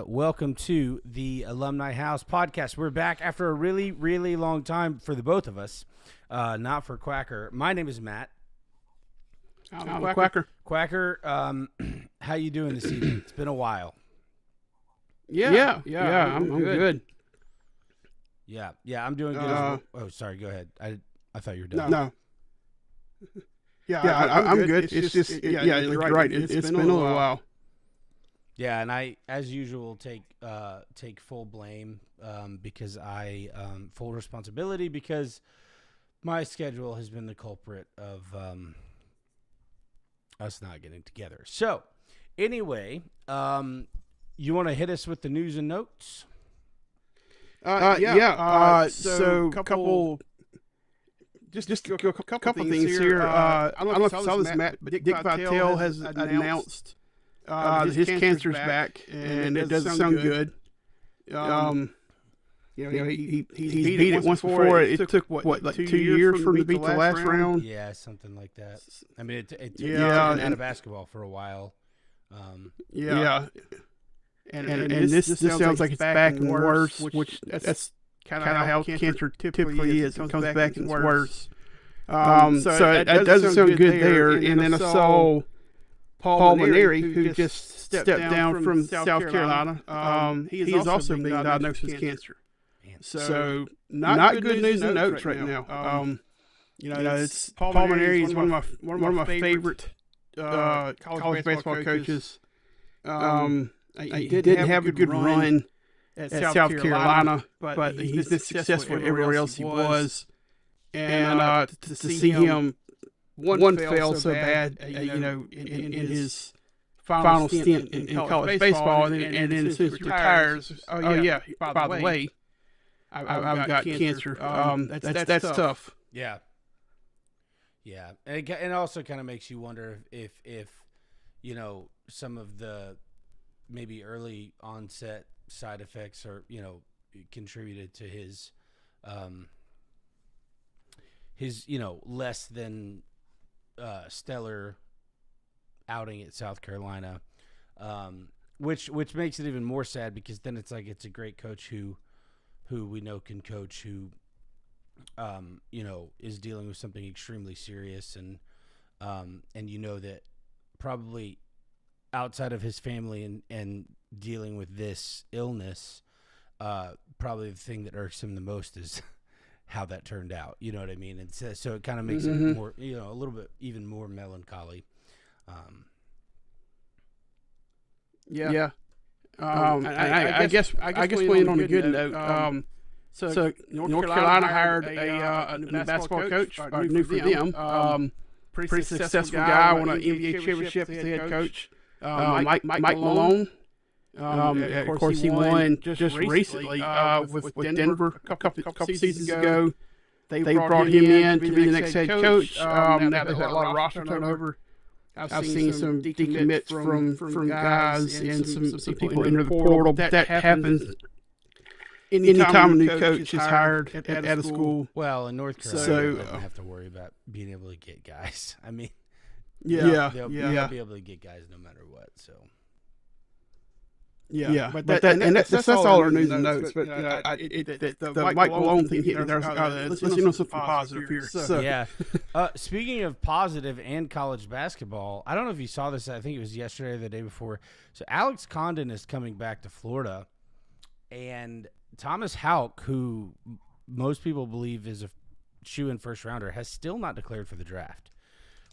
welcome to the Alumni House podcast. We're back after a really, really long time for the both of us, not for Quacker. My name is Matt. I'm Quacker. Quacker, how you doing this evening? It's been a while. Yeah, I'm good. Yeah, I'm doing good as well. Oh, sorry, go ahead. I thought you were done. No. I'm good. It's just, you're right. It's been a little while. Yeah, and I, as usual, take full blame because I full responsibility because my schedule has been the culprit of us not getting together. So, anyway, you want to hit us with the news and notes? So a couple. Just a couple things here. I don't know if you saw this, Matt, but Dick Vitale has announced his cancer's back, and it doesn't sound good. He beat it once before. It took like 2 years for him to beat the last round. Yeah, something like that. I mean, it took him out of basketball for a while. And this sounds like it's back and worse, which that's kind of how cancer typically is. It comes back and worse. So it doesn't sound good there. And then I saw Paul Maneri, who just stepped down from South Carolina. He is also being diagnosed with cancer. So not good news and notes right now. It's Paul Maneri is one of my favorite college baseball coaches. He didn't have a good run at South Carolina, but he's been successful everywhere else he was. And to see him one fail so bad, in his final stint in college baseball, and then as soon as he retires, by the way, I've got cancer. That's tough. Yeah, and it also kind of makes you wonder if some of the maybe early onset side effects are contributed to his less than stellar outing at South Carolina, which makes it even more sad because then it's like it's a great coach who we know can coach, who is dealing with something extremely serious, and that probably outside of his family and dealing with this illness, probably the thing that irks him the most is how that turned out. You know what I mean? And so it kind of makes it more, a little bit even more melancholy. I guess we end on a good note. So North Carolina hired a new basketball coach, new for them. Pretty successful guy, won an NBA championship as the head coach. Mike Malone. Of course, he won just recently with Denver a couple seasons ago. They brought him in to be the next head coach. Now they've had a lot of roster turnover. I've seen some decommits from guys and some people enter the portal. That happens anytime a new coach is hired at a school. Well, in North Carolina, they don't have to worry about being able to get guys. I mean, they'll be able to get guys no matter what. So. But that's all our news and notes. But the Mike Malone thing hit me there. Let's something positive here. So. Speaking of positive and college basketball, I don't know if you saw this. I think it was yesterday or the day before. So Alex Condon is coming back to Florida, and Thomas Houck, who most people believe is a shoe-in first rounder, has still not declared for the draft,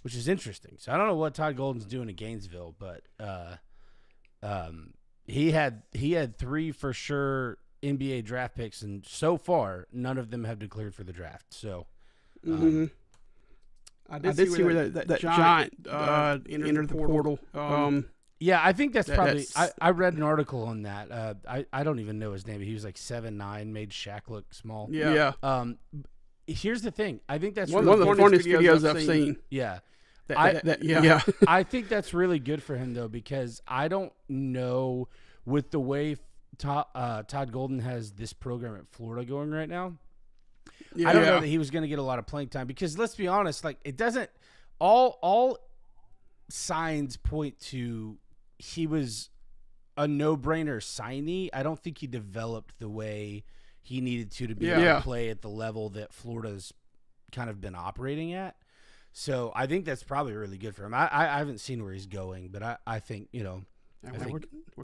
which is interesting. So I don't know what Todd Golden's doing in Gainesville, but He had 3 for sure NBA draft picks, and so far none of them have declared for the draft. So, I did see where that giant entered the portal. I think that's probably. I read an article on that. I don't even know his name. He was like 7'9", made Shaq look small. Yeah. Here's the thing. I think that's one of the funniest videos I've seen. Yeah. I think that's really good for him though, because I don't know with the way Todd Golden has this program at Florida going right now. I don't know that he was going to get a lot of playing time because let's be honest, like it doesn't all signs point to he was a no-brainer signee. I don't think he developed the way he needed to be able to play at the level that Florida's kind of been operating at. So I think that's probably really good for him. I haven't seen where he's going, but I think, we're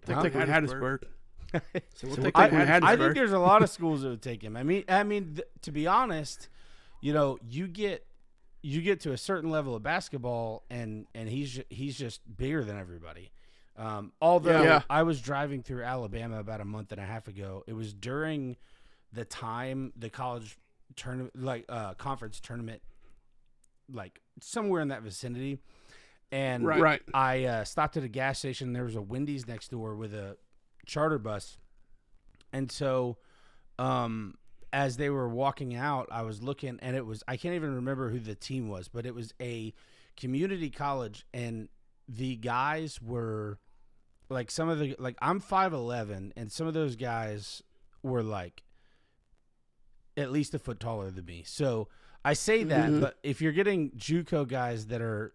taking Hattiesburg. So we'll take I think there's a lot of schools that would take him. I mean, to be honest, you get to a certain level of basketball, and he's just bigger than everybody. Although I was driving through Alabama about a month and a half ago, it was during the time the college tournament, conference tournament, somewhere in that vicinity, and I stopped at a gas station. There was a Wendy's next door with a charter bus, and so as they were walking out, I was looking, and I can't even remember who the team was, but it was a community college, and the guys were some of the I'm 5'11", and some of those guys were at least a foot taller than me. So I say that, but if you're getting JUCO guys that are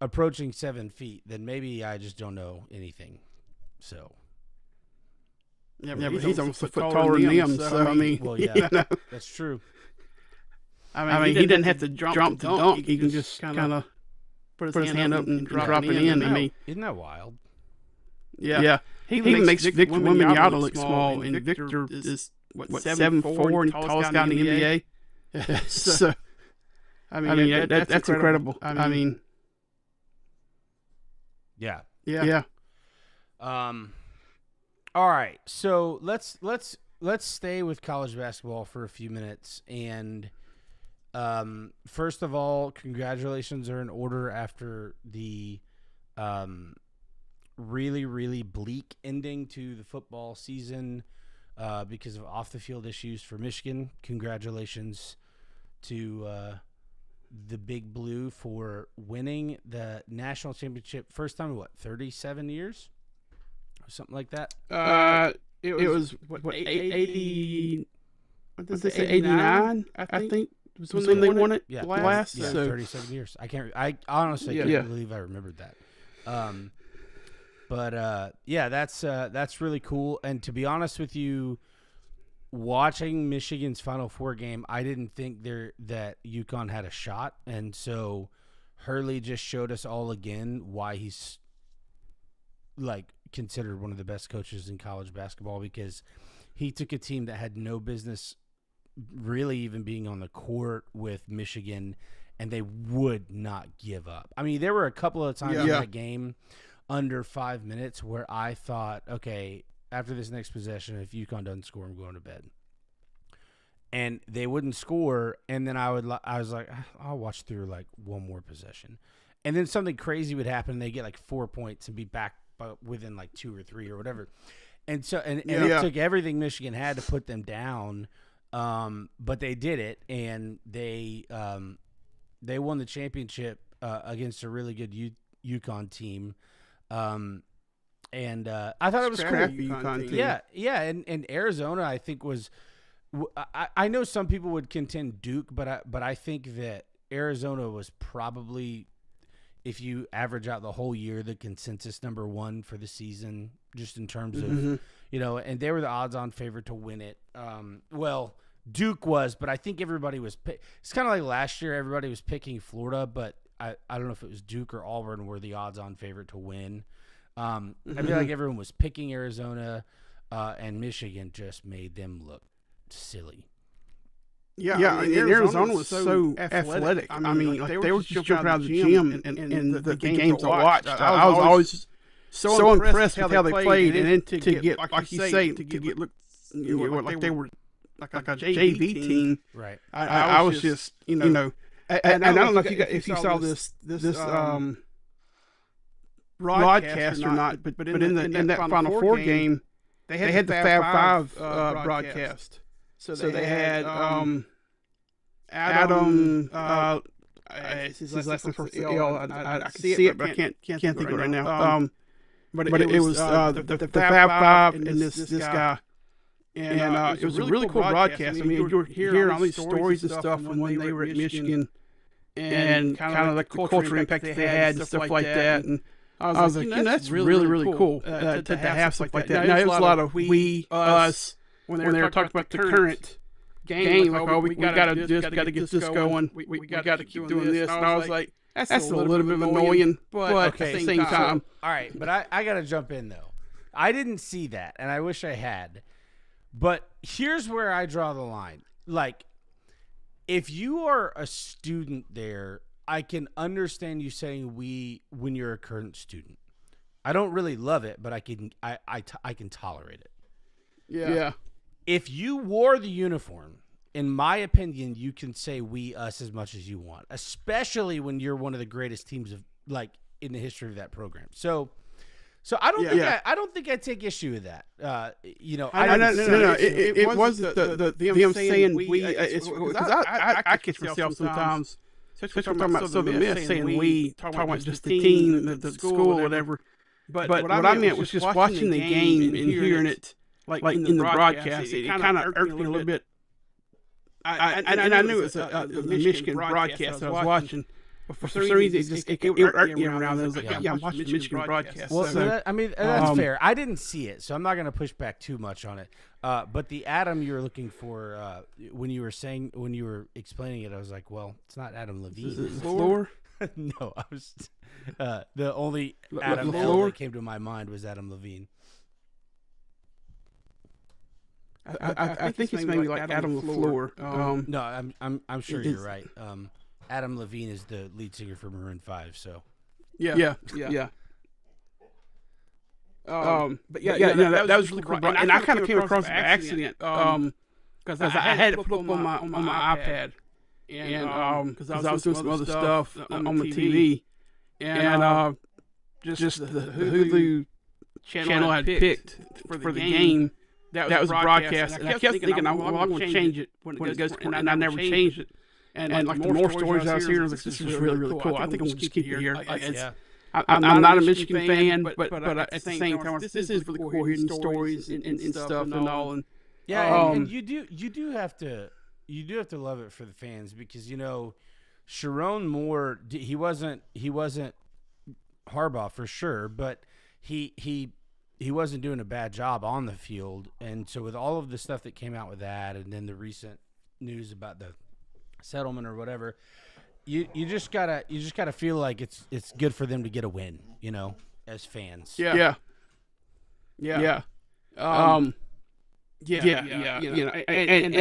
approaching 7 feet, then maybe I just don't know anything. So but he's almost a foot taller than them. So I mean, well, yeah, that's true. I mean, he didn't have to jump to dunk. He can just kind of put his hand up and drop it in. I mean, isn't that wild? Yeah. He makes Victor Wembanyama look small, and Victor is 7'4" and tallest guy in the NBA. So I mean, that's incredible. I mean, yeah. All right, so let's stay with college basketball for a few minutes, and first of all, congratulations are in order after the really, really bleak ending to the football season because of off-the-field issues for Michigan. Congratulations to the Big Blue for winning the national championship first time in 37 years? Or something like that? It was 80? What did they say? 89, I think was when they won it last. Yeah, 37 years. I honestly can't believe I remembered that. But that's really cool. And to be honest with you, watching Michigan's Final Four game, I didn't think that UConn had a shot, and so Hurley just showed us all again why he's considered one of the best coaches in college basketball, because he took a team that had no business really even being on the court with Michigan, and they would not give up. I mean, there were a couple of times in that game under 5 minutes where I thought, okay, after this next possession, if UConn doesn't score, I'm going to bed. And they wouldn't score, and then I was like, I'll watch through one more possession. And then something crazy would happen, and they get 4 points and be back within 2 or 3 or whatever. And so and it took everything Michigan had to put them down, but they did it, and they won the championship against a really good UConn team. And I thought it was cool. Yeah, and Arizona, I think, was. I know some people would contend Duke, but I think that Arizona was probably, if you average out the whole year, the consensus number 1 for the season, just in terms of and they were the odds-on favorite to win it. Well, Duke was, but I think everybody was. It's kind of like last year, everybody was picking Florida, but I don't know if it was Duke or Auburn were the odds-on favorite to win. I feel like everyone was picking Arizona, and Michigan just made them look silly. Yeah, and Arizona was so athletic. I mean, they were just jumping out of the gym and the games I watched. I was always so impressed with how they played, and then to get, like you say, to get look, like they were like a JV team. Right. I was just, and I don't know if you saw this broadcast or not, but in that Final Four game, they had the Fab Five broadcast. So they had Adam. His last name for I can see it, but I can't think of it right now. But it was the Fab Five and this guy, and it was a really cool broadcast. I mean, you were hearing all these stories and stuff from when they were at Michigan, and kind of the cultural impact they had and stuff like that. And I was like, that's really cool to have stuff like that. Now, it was a lot of we, us, when they were talking about the current game, like, oh, we got to get this going. We got to keep doing this. And I was like, that's a little bit annoying, but at the same time. All right, but I got to jump in, though. I didn't see that, and I wish I had. But here's where I draw the line. Like, if you are a student there, I can understand you saying we when you're a current student. I don't really love it, but I can tolerate it. Yeah. If you wore the uniform, in my opinion, you can say we, us as much as you want, especially when you're one of the greatest teams of like in the history of that program. So I don't think I take issue with that. No. It was them saying we. Because I catch myself sometimes, especially talking about Southern Miss, saying we, talking about just the team, the school, or whatever. But what I meant was just watching the game and hearing it, like in the broadcast. It kind of irked me a little bit. I knew it was a Michigan broadcast I was watching. But for some reason, it irked me around. I was like, I'm watching the Michigan broadcast. Well, that's fair. I didn't see it, so I'm not going to push back too much on it. But the Adam you were looking for, when you were explaining it, I was like, well, it's not Adam Levine. Is it LaFleur? No, I was the only Adam L that came to my mind was Adam Levine. I think it's maybe like Adam LaFleur. No, I'm sure you're right. Adam Levine is the lead singer for Maroon 5, so yeah. But that was really cool. And I kind of came across it by accident because I had it put up on my iPad, and because I was doing some other stuff on the TV, and just the Hulu channel I had picked for the game that was broadcast, and I kept thinking I'm going to change it when it goes, and I never changed it. And like the more stories I was hearing, I was like, this is really cool. I think I'm going to just keep it here. I'm not a Michigan fan, but at the same time, this is really cool hearing these stories and stuff and all. And and you do have to love it for the fans because Sharon Moore, he wasn't Harbaugh for sure, but he wasn't doing a bad job on the field. And so with all of the stuff that came out with that, and then the recent news about the settlement or whatever, you just gotta feel like it's good for them to get a win, as fans. Yeah. And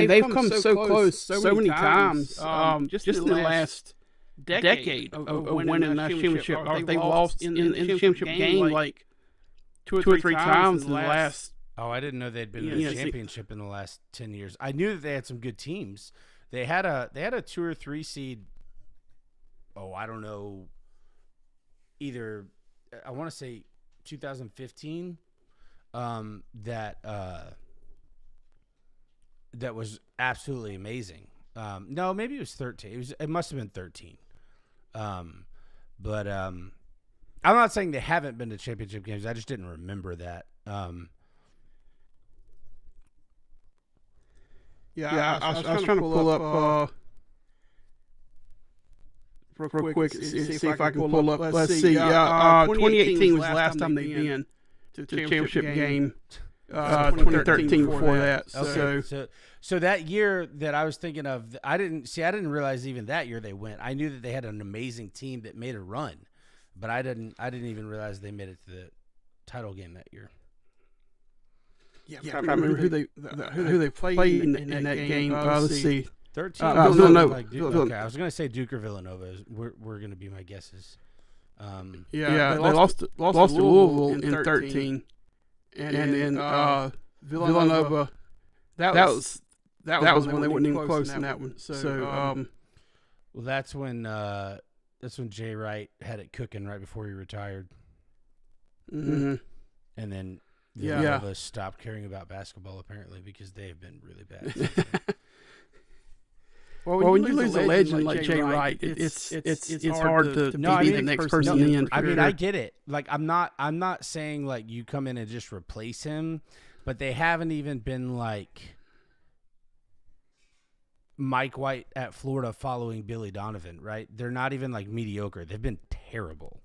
they've come so close so many times. Just in the last decade of winning a national championship. They've lost in the championship game like two or three times in the last. Oh, I didn't know they'd been in a championship in the last 10 years. I knew that they had some good teams. They had a 2 or 3 seed. Oh, I don't know. Either I want to say 2015. That was absolutely amazing. No, maybe it was 13. It must have been 13. But I'm not saying they haven't been to championship games. I just didn't remember that. I was trying to pull up real quick. See if I can pull up. Let's see. 2018 was the last time they've been to the championship game. 2013 before that. So that year that I was thinking of, I didn't realize even that year they went. I knew that they had an amazing team that made a run, but I didn't even realize they made it to the title game that year. Yeah, I remember who they played in that game. Let's see. 13. Villanova. Okay, I was going to say Duke or Villanova. We're going to be my guesses. They lost to Louisville in 13, and then Villanova. That was when they weren't even close in that one. So well, that's when Jay Wright had it cooking right before he retired. Mm-hmm. And then Villanova stopped caring about basketball apparently because they've been really bad. Well, when you lose a legend like Jay Wright, it's hard to be the next person in. I mean, I get it. Like, I'm not saying like you come in and just replace him, but they haven't even been like Mike White at Florida following Billy Donovan, right? They're not even like mediocre. They've been terrible.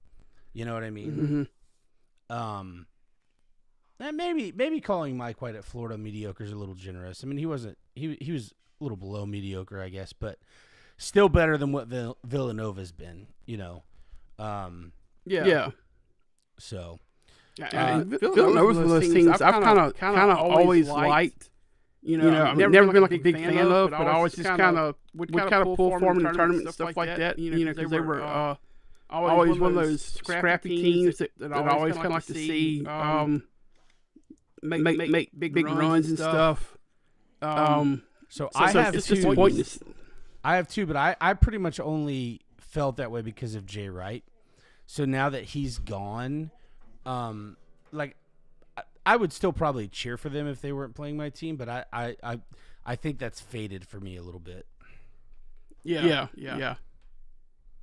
You know what I mean? And maybe calling Mike White at Florida mediocre is a little generous. I mean, he wasn't. He was a little below mediocre, I guess, but still better than what Villanova's been. You know. Yeah. So. Villanova's one of those teams I've kind of always liked. You know, I've never been like a big fan of, but I always just kind of would kind of pull for them in tournaments and stuff like that. You know, because they were always one of those scrappy teams that I always kind of like to see make big runs and stuff. So I have two. I have two, but I pretty much only felt that way because of Jay Wright. So now that he's gone, like I would still probably cheer for them if they weren't playing my team, but I think that's faded for me a little bit. Yeah.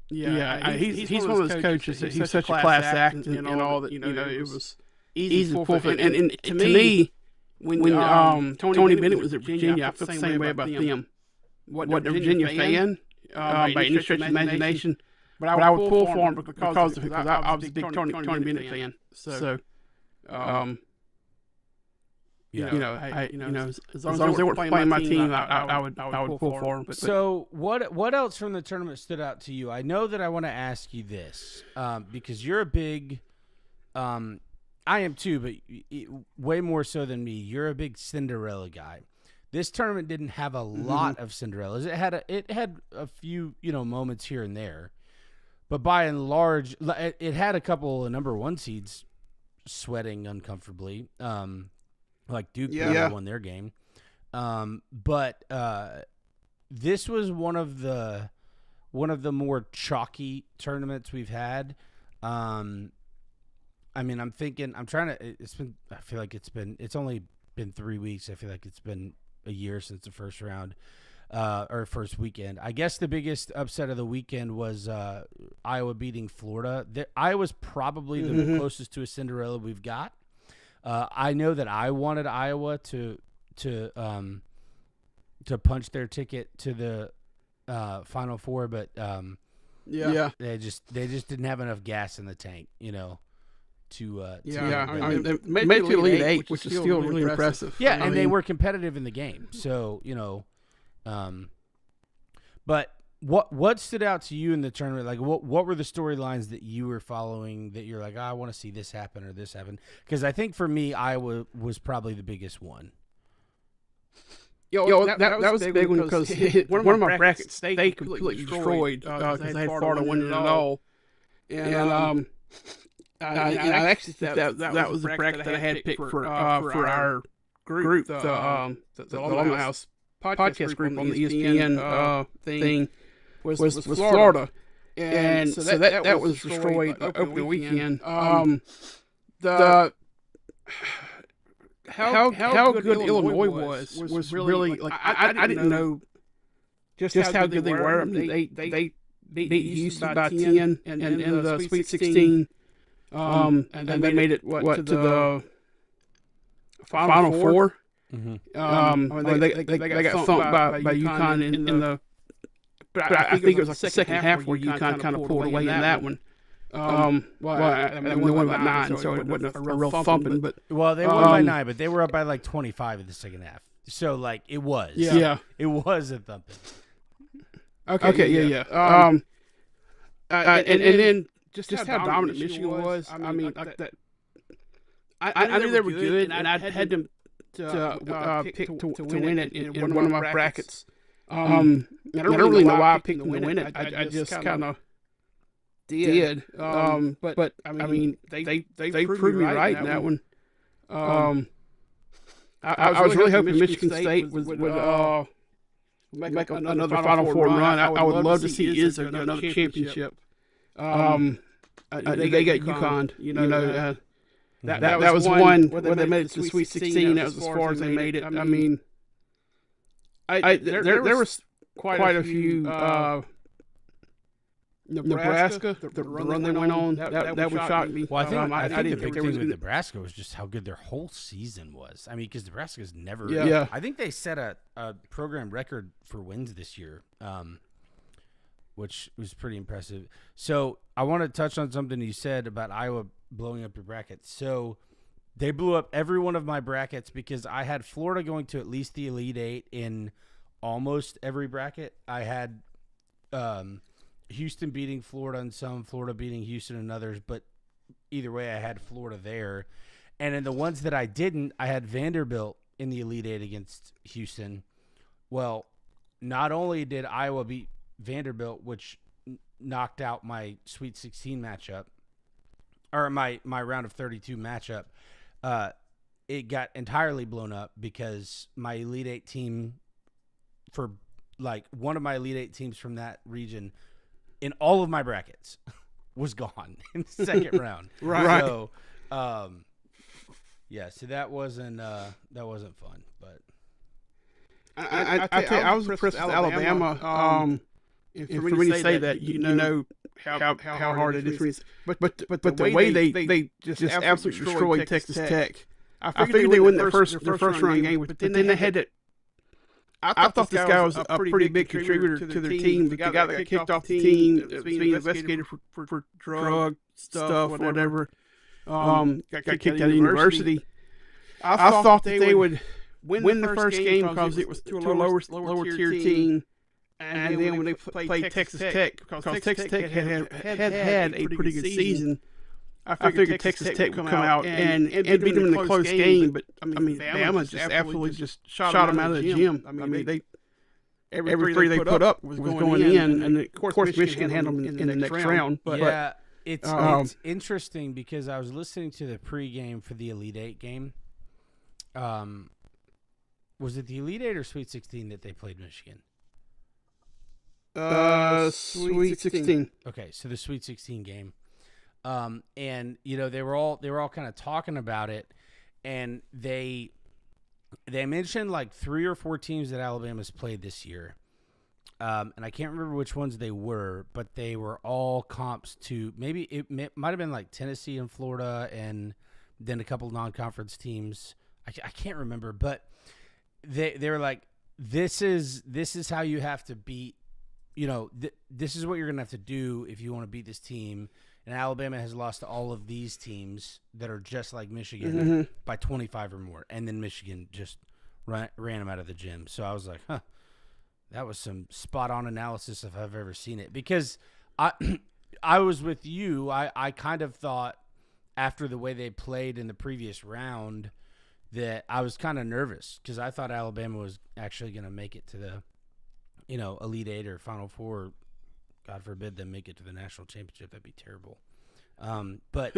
He's one of those coaches that he's such a class act and all that. You know, it was easy to pull for. And to me, when Tony Bennett was at Virginia, I felt the same way about them. What a Virginia fan by any stretch of imagination, but I would pull for him because I was a big Tony Bennett fan. So. As long as they weren't playing my team, I would pull for them. So what else from the tournament stood out to you? I know that I want to ask you this because you're a big, I am too, but way more so than me. You're a big Cinderella guy. This tournament didn't have a lot of Cinderellas. It had a few moments here and there, but by and large, it had a couple of number one seeds sweating uncomfortably. Like Duke won their game. But this was one of the more chalky tournaments we've had. I mean, I feel like it's only been 3 weeks. I feel like it's been a year since the first round or first weekend. I guess the biggest upset of the weekend was Iowa beating Florida. Iowa's probably the closest to a Cinderella we've got. I know that I wanted Iowa to punch their ticket to the Final Four, but they just didn't have enough gas in the tank, to they made it to Elite Eight, which is still really impressive. Yeah, and they were competitive in the game, so but. What stood out to you in the tournament? Like, what were the storylines that you were following that you're like, I want to see this happen or this happen? Because I think for me, Iowa was probably the biggest one. That was a big one because one of my brackets they completely destroyed because they had Florida winning it all. And I actually think that was the bracket that I had picked for our group, the Alumni House podcast group on the ESPN thing. Was Florida, and so that was destroyed opening weekend. How good Illinois was really like I didn't know just how good they were. I mean, they beat Houston by 10 and in the Sweet 16, and they made it to the Final Four. They got thumped by UConn in the. But I think it was like the second half where UConn kind of pulled away in that one. They won by 9, so it wasn't a real thumping. But they won by 9, but they were up by like 25 in the second half. So like it was, it was a thumping. Okay. And then just how dominant Michigan was. I mean, like that. I knew they were good, and I had them to pick to win it in one of my brackets. I don't really know why I picked them to win it. I just kind of did. But I mean, they proved me right in that one. I was really hoping Michigan State would make another Final Four run. I would love to see Izzo get another championship. They got UConn. That was one where they made it to the Sweet 16. That was as far as they made it. I mean, there was quite a few. Nebraska, the run they went on, that would shock me. Well, I think the big thing with Nebraska was just how good their whole season was. I mean, because Nebraska's never. I think they set a program record for wins this year. which was pretty impressive. So I want to touch on something you said about Iowa blowing up your brackets. So they blew up every one of my brackets because I had Florida going to at least the Elite Eight in almost every bracket. I had Houston beating Florida in some, Florida beating Houston in others, but either way, I had Florida there. And in the ones that I didn't, I had Vanderbilt in the Elite Eight against Houston. Well, not only did Iowa beat Vanderbilt, which knocked out my Sweet 16 matchup, or my round of 32 matchup, it got entirely blown up because my Elite Eight team, for like one of my Elite Eight teams from that region, in all of my brackets, was gone in the second round. Right. So, yeah. So that wasn't fun, but I was impressed with Alabama. And for me to say that, you know how hard it is for me. But the way they just absolutely destroyed Texas Tech. I figured they win their first round game, but then they had that. I thought this guy was a pretty big contributor to their team. The guy that got kicked off the team, was being investigated for drug stuff, whatever. Got kicked out of university. I thought that they would win the first game because it was to a lower tier team. And then when they played Texas Tech, because Texas Tech had a pretty good season, I figured Texas Tech would come out and beat them in a close game. But I mean, Bama just absolutely just shot them out of the gym. I mean, every three they put up was going in, and of course Michigan handled them in the next round. But yeah, it's interesting because I was listening to the pregame for the Elite Eight game. Was it the Elite Eight or Sweet 16 that they played Michigan? Sweet 16. Okay, so the Sweet 16 game. And you know, they were all kind of talking about it, and they mentioned like 3 or 4 teams that Alabama's played this year. And I can't remember which ones they were, but they were all comps to maybe it might have been like Tennessee and Florida, and then a couple of non-conference teams. I can't remember, but they were like, this is how you have to beat. You know, this is what you're going to have to do if you want to beat this team. And Alabama has lost to all of these teams that are just like Michigan by 25 or more. And then Michigan just ran them out of the gym. So I was like, that was some spot-on analysis if I've ever seen it. Because I was with you. I kind of thought after the way they played in the previous round that I was kind of nervous because I thought Alabama was actually going to make it to the Elite Eight or Final Four. God forbid them make it to the national championship. That'd be terrible. But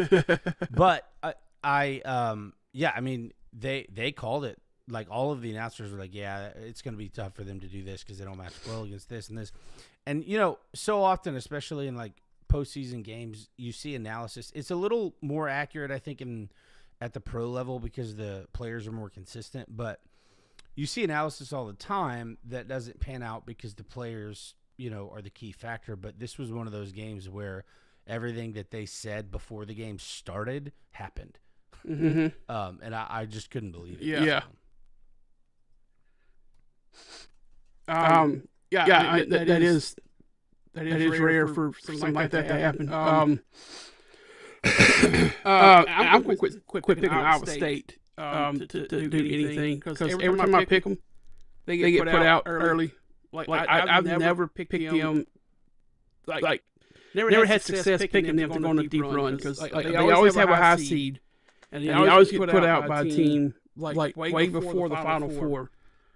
I mean, they called it. Like all of the announcers were like, yeah, it's going to be tough for them to do this because they don't match well against this and this. And, so often, especially in like postseason games, you see analysis. It's a little more accurate, I think, at the pro level because the players are more consistent. But you see analysis all the time that doesn't pan out because the players, are the key factor. But this was one of those games where everything that they said before the game started happened. Mm-hmm. And I just couldn't believe it. Yeah. That is rare for something like that to happen. I'm quit picking Iowa State to do anything because every time I pick them, they get put out early. Like I've never picked them. Like never had success picking them to go on a deep run because they always have a high seed, and they always get put out by a team like way before the Final Four.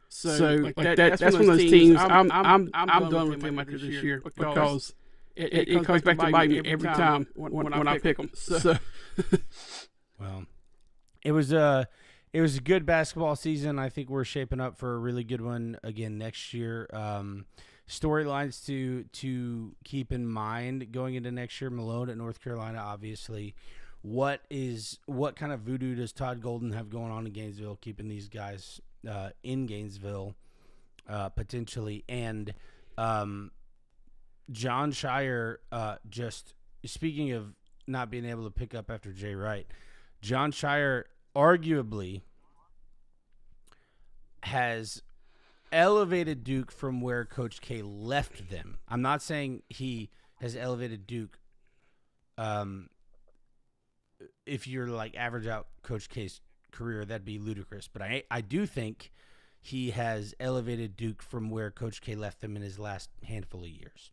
So that's one of those teams. I'm done with them after this year because it comes back to bite me every time when I pick them. So. Well, it was a good basketball season. I think we're shaping up for a really good one again next year. Storylines to keep in mind going into next year. Malone at North Carolina, obviously. What kind of voodoo does Todd Golden have going on in Gainesville, keeping these guys in Gainesville potentially? And John Shire, just speaking of not being able to pick up after Jay Wright, John Shire arguably has elevated Duke from where Coach K left them. I'm not saying he has elevated Duke. If you're like average out Coach K's career, that'd be ludicrous. But I do think he has elevated Duke from where Coach K left them in his last handful of years.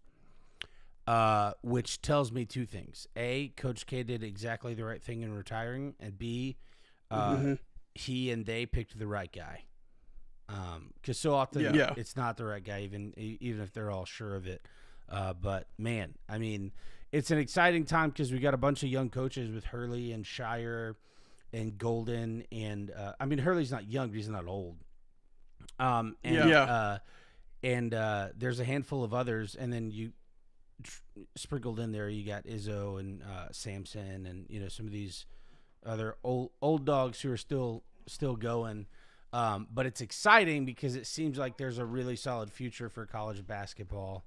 Which tells me two things. A, Coach K did exactly the right thing in retiring, and B, he and they picked the right guy. Because so often it's not the right guy, even if they're all sure of it. But man, I mean, it's an exciting time because we got a bunch of young coaches with Hurley and Shire and Golden, and I mean Hurley's not young, but he's not old. And there's a handful of others, and then you sprinkled in there, you got Izzo and Sampson, and some of these other old dogs who are still going. But it's exciting because it seems like there's a really solid future for college basketball.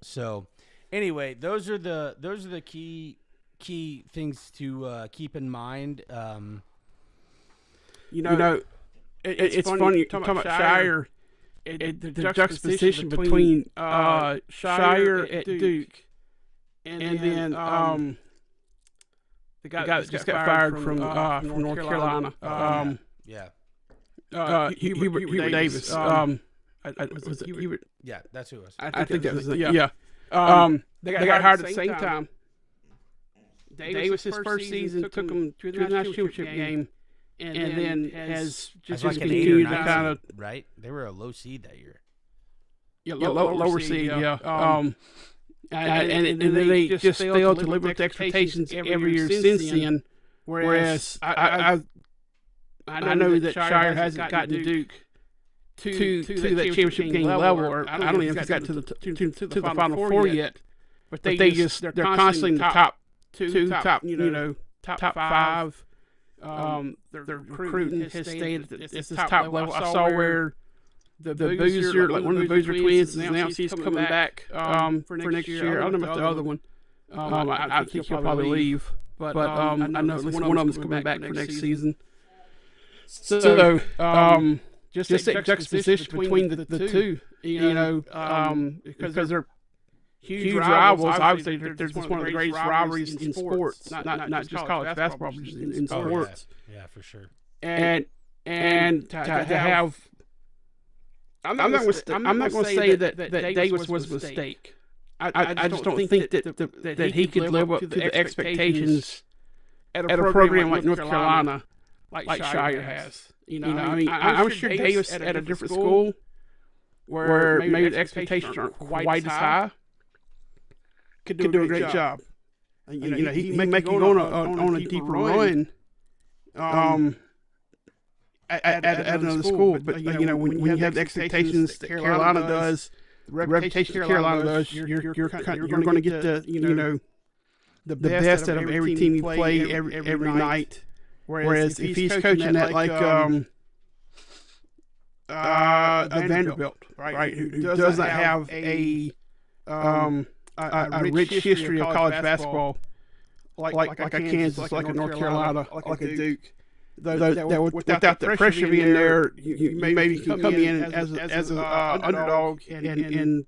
So anyway, those are the key things to keep in mind. It's funny talking about Shire. The juxtaposition between Shire at Duke and then the guy that just got fired from North Carolina. Hubert Davis. Was it Hubert? Yeah, that's who it was. I think that was it. Yeah. They got hired at the same time. Davis, his first season, took him to the national championship game, and then has just like an 8 or continued 9 to kind of right. They were a low seed that year. Lower seed. And they just failed to live up to expectations every year since then. Whereas I know that Shire hasn't gotten Duke to that championship game level, or I don't even know if it's got to the Final Four yet. But they're constantly in the top top five. Their recruiting has stayed at this top level. I saw where the Boozer, like one of the Boozer twins, is announced he's coming back for next year. I don't know about the other one. I think he'll probably leave. But I know at least one of them is coming back for next season. So just that juxtaposition between the two, because they're huge rivals. Obviously, they're just one of the greatest rivalries in sports, not just college basketball, but just in sports. Yeah, for sure. And to have, I'm not going to say that Davis was a mistake. I just don't think that he could live up to the expectations at a program like North Carolina, like Shire has. I mean, I'm sure Davis at a different school where maybe the expectations aren't quite as high could do a great job. He may make you go on a deeper run at another school, but when you have the expectations that Carolina does, the reputation that Carolina does, you're going to get the best out of every team you play every night. Whereas if he's coaching at like Vanderbilt, right, who doesn't have a rich history of college basketball, like a Kansas, like a North Carolina, like a Duke, without the pressure being there, you maybe can come in as an underdog and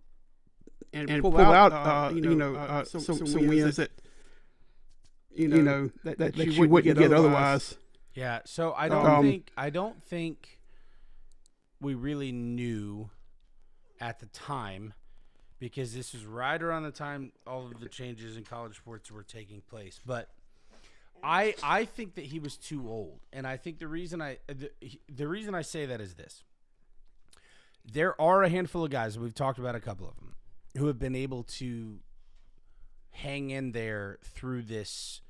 pull out some wins that that you wouldn't get otherwise. Yeah, so I don't think we really knew at the time, because this was right around the time all of the changes in college sports were taking place. But I think that he was too old, and I think the reason I say that is this: there are a handful of guys, and we've talked about a couple of them, who have been able to hang in there through this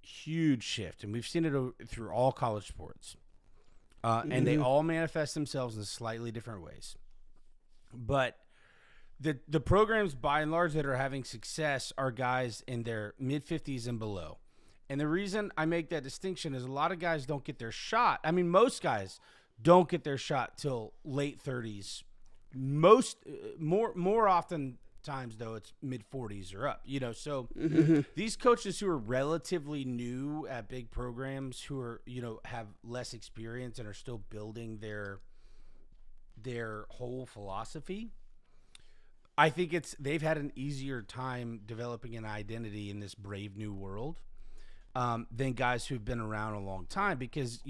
huge shift, and we've seen it through all college sports, and they all manifest themselves in slightly different ways. But the programs, by and large, that are having success are guys in their mid-50s and below. And the reason I make that distinction is a lot of guys don't get their shot. I mean, most guys don't get their shot till late 30s. More often times, though, it's mid-40s or up. So Mm-hmm. these coaches who are relatively new at big programs, who are have less experience and are still building their whole philosophy, I think they've had an easier time developing an identity in this brave new world than guys who've been around a long time. Because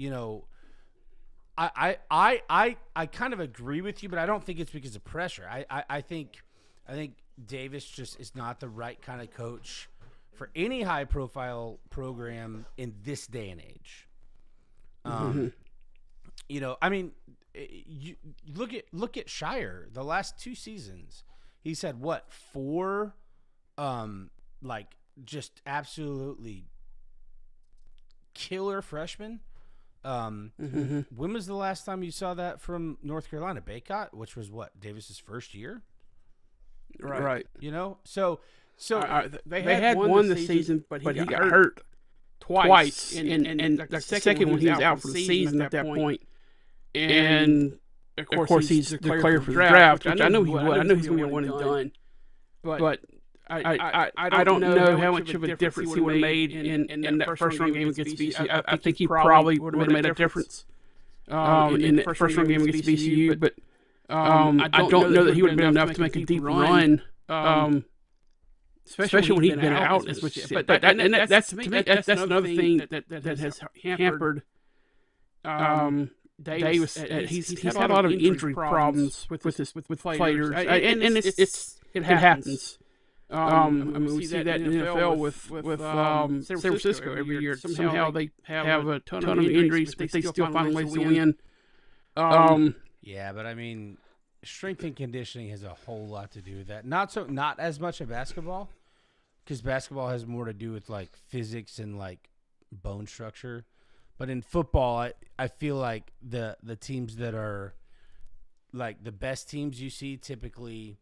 I kind of agree with you, but I don't think it's because of pressure. I think Davis just is not the right kind of coach for any high profile program in this day and age. I mean, you look at Shire the last 2 seasons. He's had what, 4 like just absolutely killer freshmen. When was the last time you saw that from North Carolina? BAAAckkkk, which was what, Davis's first year? Right. So they had won the season, but he got hurt twice. And the second one, he was out for the season at that point. And of course he's declared for the draft, which I know he would. I know he's going to be one and done. But I don't know how much of a difference he would have made in that first round game against VCU. I think he probably would have made a difference in the first round game against VCU. But I don't know that he would have been enough to make a deep run, especially when he's been out as much. But that's to me, that's another thing that has hampered Davis. He's had a lot of injury problems with players, and it happens. I mean, we see that in the NFL with San Francisco every year. Somehow they have a ton of injuries, but they still find ways to win. Yeah, but I mean, strength and conditioning has a whole lot to do with that. Not as much in basketball, because basketball has more to do with like physics and like bone structure. But in football, I feel like the teams that are like the best teams you see typically,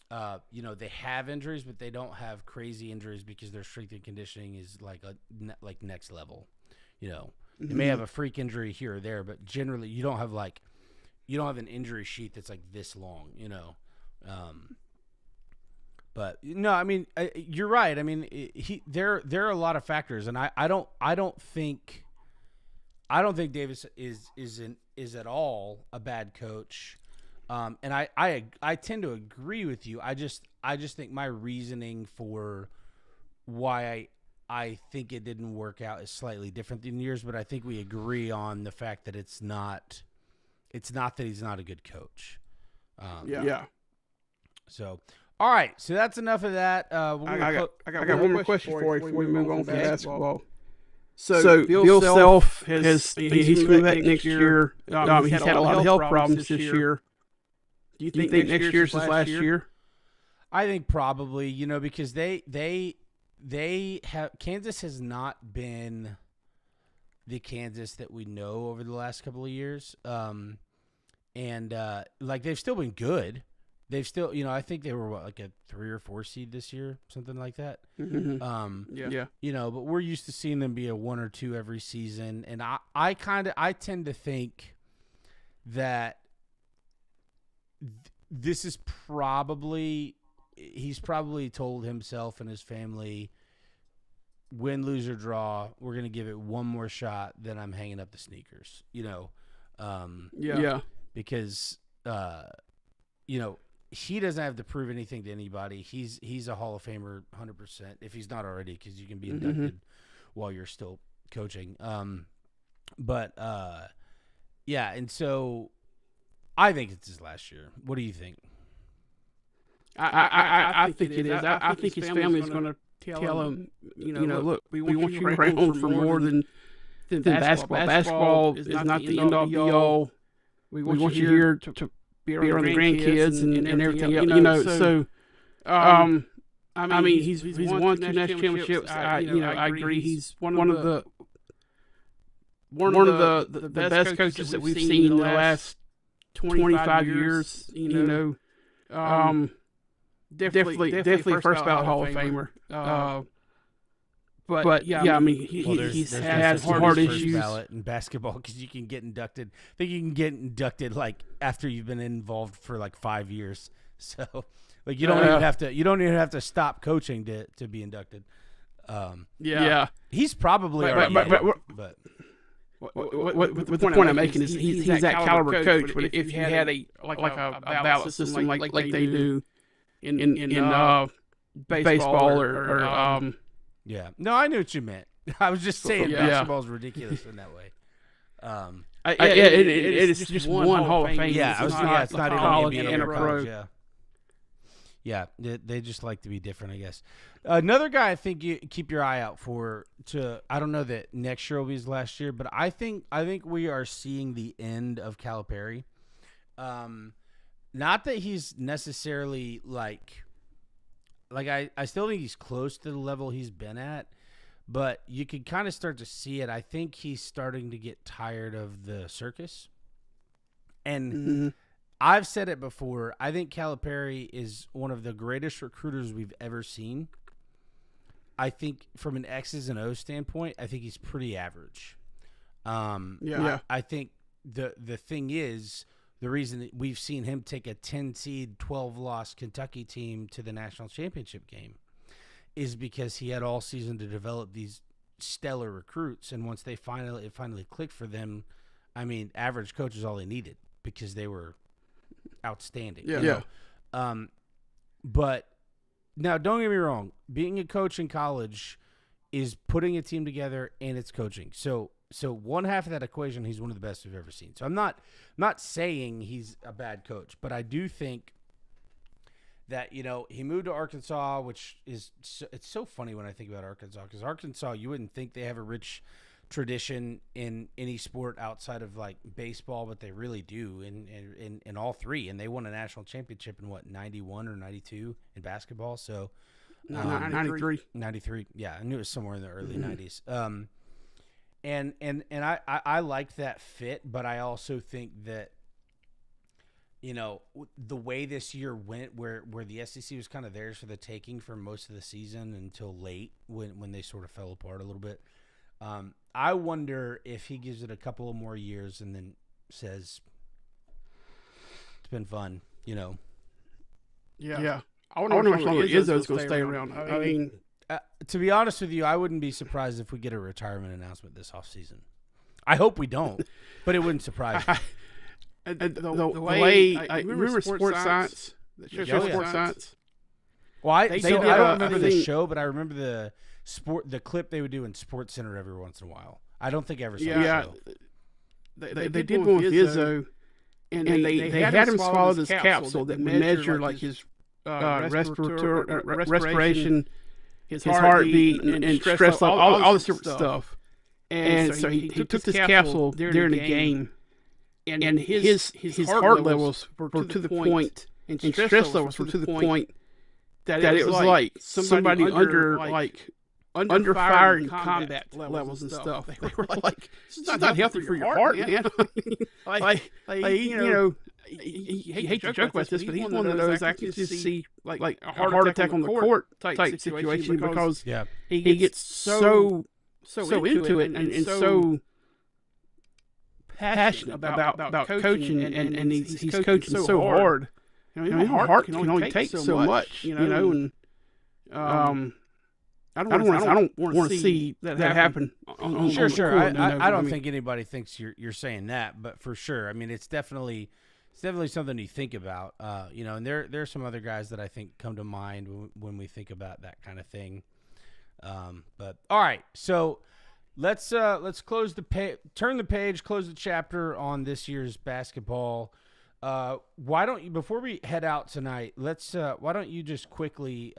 they have injuries, but they don't have crazy injuries because their strength and conditioning is like next level. They may have a freak injury here or there, but generally you don't have an injury sheet that's like this long. But no, I mean you're right. I mean there are a lot of factors, and I don't think Davis is at all a bad coach. And I tend to agree with you. I just think my reasoning for why I think it didn't work out is slightly different than yours, but I think we agree on the fact that it's not that he's not a good coach. Yeah. So, all right. So that's enough of that. I got one more question for you before we move on to basketball. So Bill Self he's coming back next year. He's had a lot of health problems this year. Do you think next year's his last year? I think probably, because they have Kansas has not been the Kansas that we know over the last couple of years. And they've still been good. They've still, I think they were like a 3 or 4 seed this year, something like that. Yeah. But we're used to seeing them be a 1 or 2 every season, and I tend to think that this is he's probably told himself and his family, win, lose, or draw, we're going to give it one more shot, then I'm hanging up the sneakers, because, he doesn't have to prove anything to anybody. He's a Hall of Famer 100% if he's not already, because you can be inducted while you're still coaching. And so I think it's his last year. What do you think? I think it is. I think his family is going to tell him, look, we want you around for more than basketball. Basketball is not the end all be all. We want you here to be around the grandkids and everything else. So, I mean, he's won 2 national championships. I agree. He's one of the best coaches that we've seen in the last 25 years. Definitely first ballot Hall of Famer. But I mean, he's had some hard issues. Ballot in basketball, because you can get inducted. I think you can get inducted like after you've been involved for like 5 years. So Like you don't even have to stop coaching to be inducted. He's probably already but what the point I'm making is he's that caliber coach. But if you had a ballot system like they do in baseball or no, I knew what you meant. I was just saying basketball is ridiculous in that way. It is just one Hall of Fame. Yeah, it's not even college NBA and a or pro. college, yeah, they just like to be different, I guess. Another guy I think you keep your eye out for. I don't know that next year will be his last year, but I think we are seeing the end of Calipari. Not that he's necessarily like I still think he's close to the level he's been at, but you could kind of start to see it. I think he's starting to get tired of the circus. And I've said it before. I think Calipari is one of the greatest recruiters we've ever seen. I think from an X's and O's standpoint, I think he's pretty average. I think the thing is, the reason that we've seen him take a 10-seed, 12-loss Kentucky team to the national championship game is because he had all season to develop these stellar recruits, and once it finally clicked for them, I mean, average coach is all they needed because they were outstanding. But now, don't get me wrong, being a coach in college is putting a team together and it's coaching. So one half of that equation, he's one of the best we've ever seen. So I'm not saying he's a bad coach, but I do think that, he moved to Arkansas, which is it's so funny when I think about Arkansas, because Arkansas, you wouldn't think they have a rich tradition in any sport outside of like baseball, but they really do in all three. And they won a national championship in 91 or 92 in basketball. So 93. Yeah, I knew it was somewhere in the early 90s. And I like that fit, but I also think that, the way this year went, where the SEC was kind of theirs for the taking for most of the season until late when they sort of fell apart a little bit. I wonder if he gives it a couple of more years and then says, it's been fun, Yeah. I wonder how long Izzo's going to stay around. I mean, to be honest with you, I wouldn't be surprised if we get a retirement announcement this offseason. I hope we don't, but it wouldn't surprise me. The way I remember Sports Science, the show Sports Science. Well, I don't remember the show, but I remember the clip they would do in Sports Center every once in a while. I don't think I ever saw the show. They did one with Izzo, and they had him swallow this capsule that would measure like his respiration, his heartbeat, and stress level, all this different stuff. And so he took this capsule during the game, and his heart levels were to the point, and stress levels were to the point that it was like somebody under fire in combat levels and stuff. They were like, "This is not healthy for your heart, man." You hate to joke about this, but he's one of those I can just see like a heart attack on the court type situation because he gets so into it and so passionate about coaching and he's coaching so hard. Heart can only take so much, and I don't want to see that happen. Sure. I don't think anybody thinks you're saying that, but for sure, I mean, it's definitely something you think about. And there are some other guys that I think come to mind when we think about that kind of thing. But all right, so let's close the page, turn the page, close the chapter on this year's basketball. Why don't you, before we head out tonight, why don't you just quickly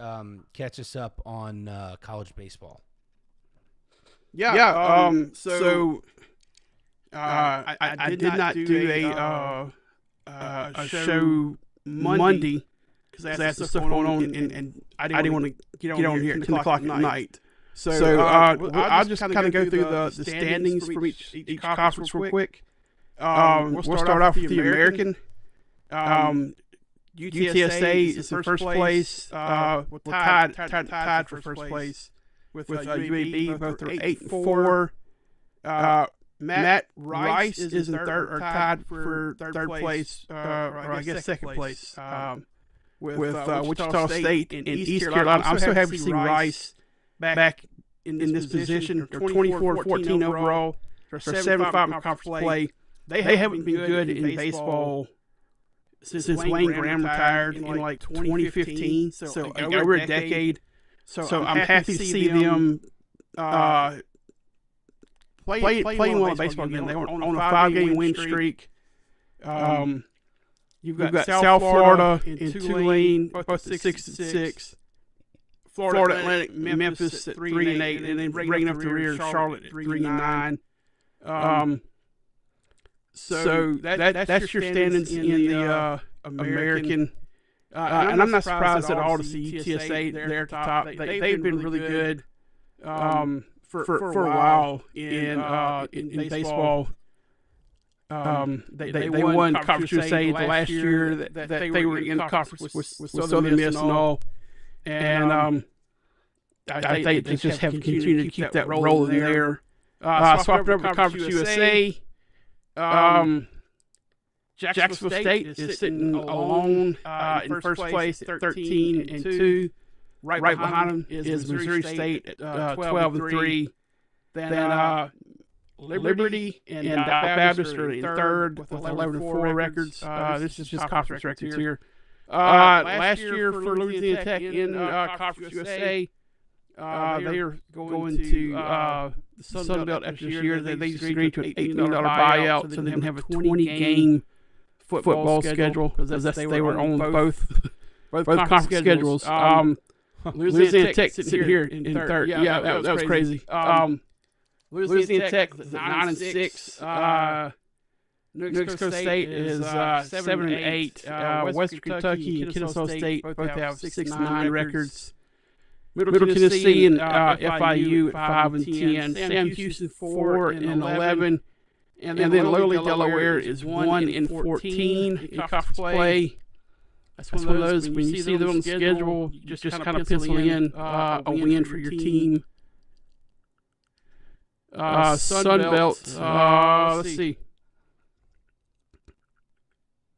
catch us up on college baseball? So I did not do a show Monday because I had stuff going on and I didn't want to get on here at 10 o'clock at night. So I'll just kind of go through the standings from each conference real quick. We'll start off with the American. UTSA is in first place. We're tied for first place with UAB. Both are 8-4. Matt Rice is in third, or tied for third place, or I guess second place. with Wichita State and East Carolina. I'm so happy to see Rice back in this position. They're 24-14 overall. They're 7-5 in conference play. They haven't been good in baseball since Wayne Graham retired in like 2015. So over a decade. So I'm happy to see them playing well baseball again. They're on a 5-game win streak. You've got South Florida and Tulane, both at 6-6. Florida Atlantic, Memphis at 3-8, and then bringing up the rear Charlotte at 3-9. So that's your standings in the American. And I'm not surprised at all to see UTSA there at the top. They've been really good for a while in baseball. They won Conference USA the last year that they were in the conference with Southern Miss and all. And I think they just have continued to keep that rolling there. Swapping over to Conference USA. Jacksonville State is sitting alone in first place at 13-2. Right behind them is Missouri State at 12-3. Then Liberty and Baptist are in third with 11-4 records. This is just conference records here. Last year for Louisiana Tech in Conference USA, they are going to the Sun Belt after this year. They just agreed to an $8 million buyout, so they can have a 20-game football schedule because they were on both conference schedules. Louisiana Tech sitting here in third. Yeah, that was crazy. Louisiana Tech is at 9-6. New Mexico State is 7-8. Western Kentucky and Kennesaw State both have 6-9 records. Middle Tennessee and FIU at 5-10. Sam Houston 4-11. And then lowly Delaware is 1-14 in conference play. That's one of those when you see them on the schedule, you just kind of pencil in a win for your team. Sun Belt, let's see.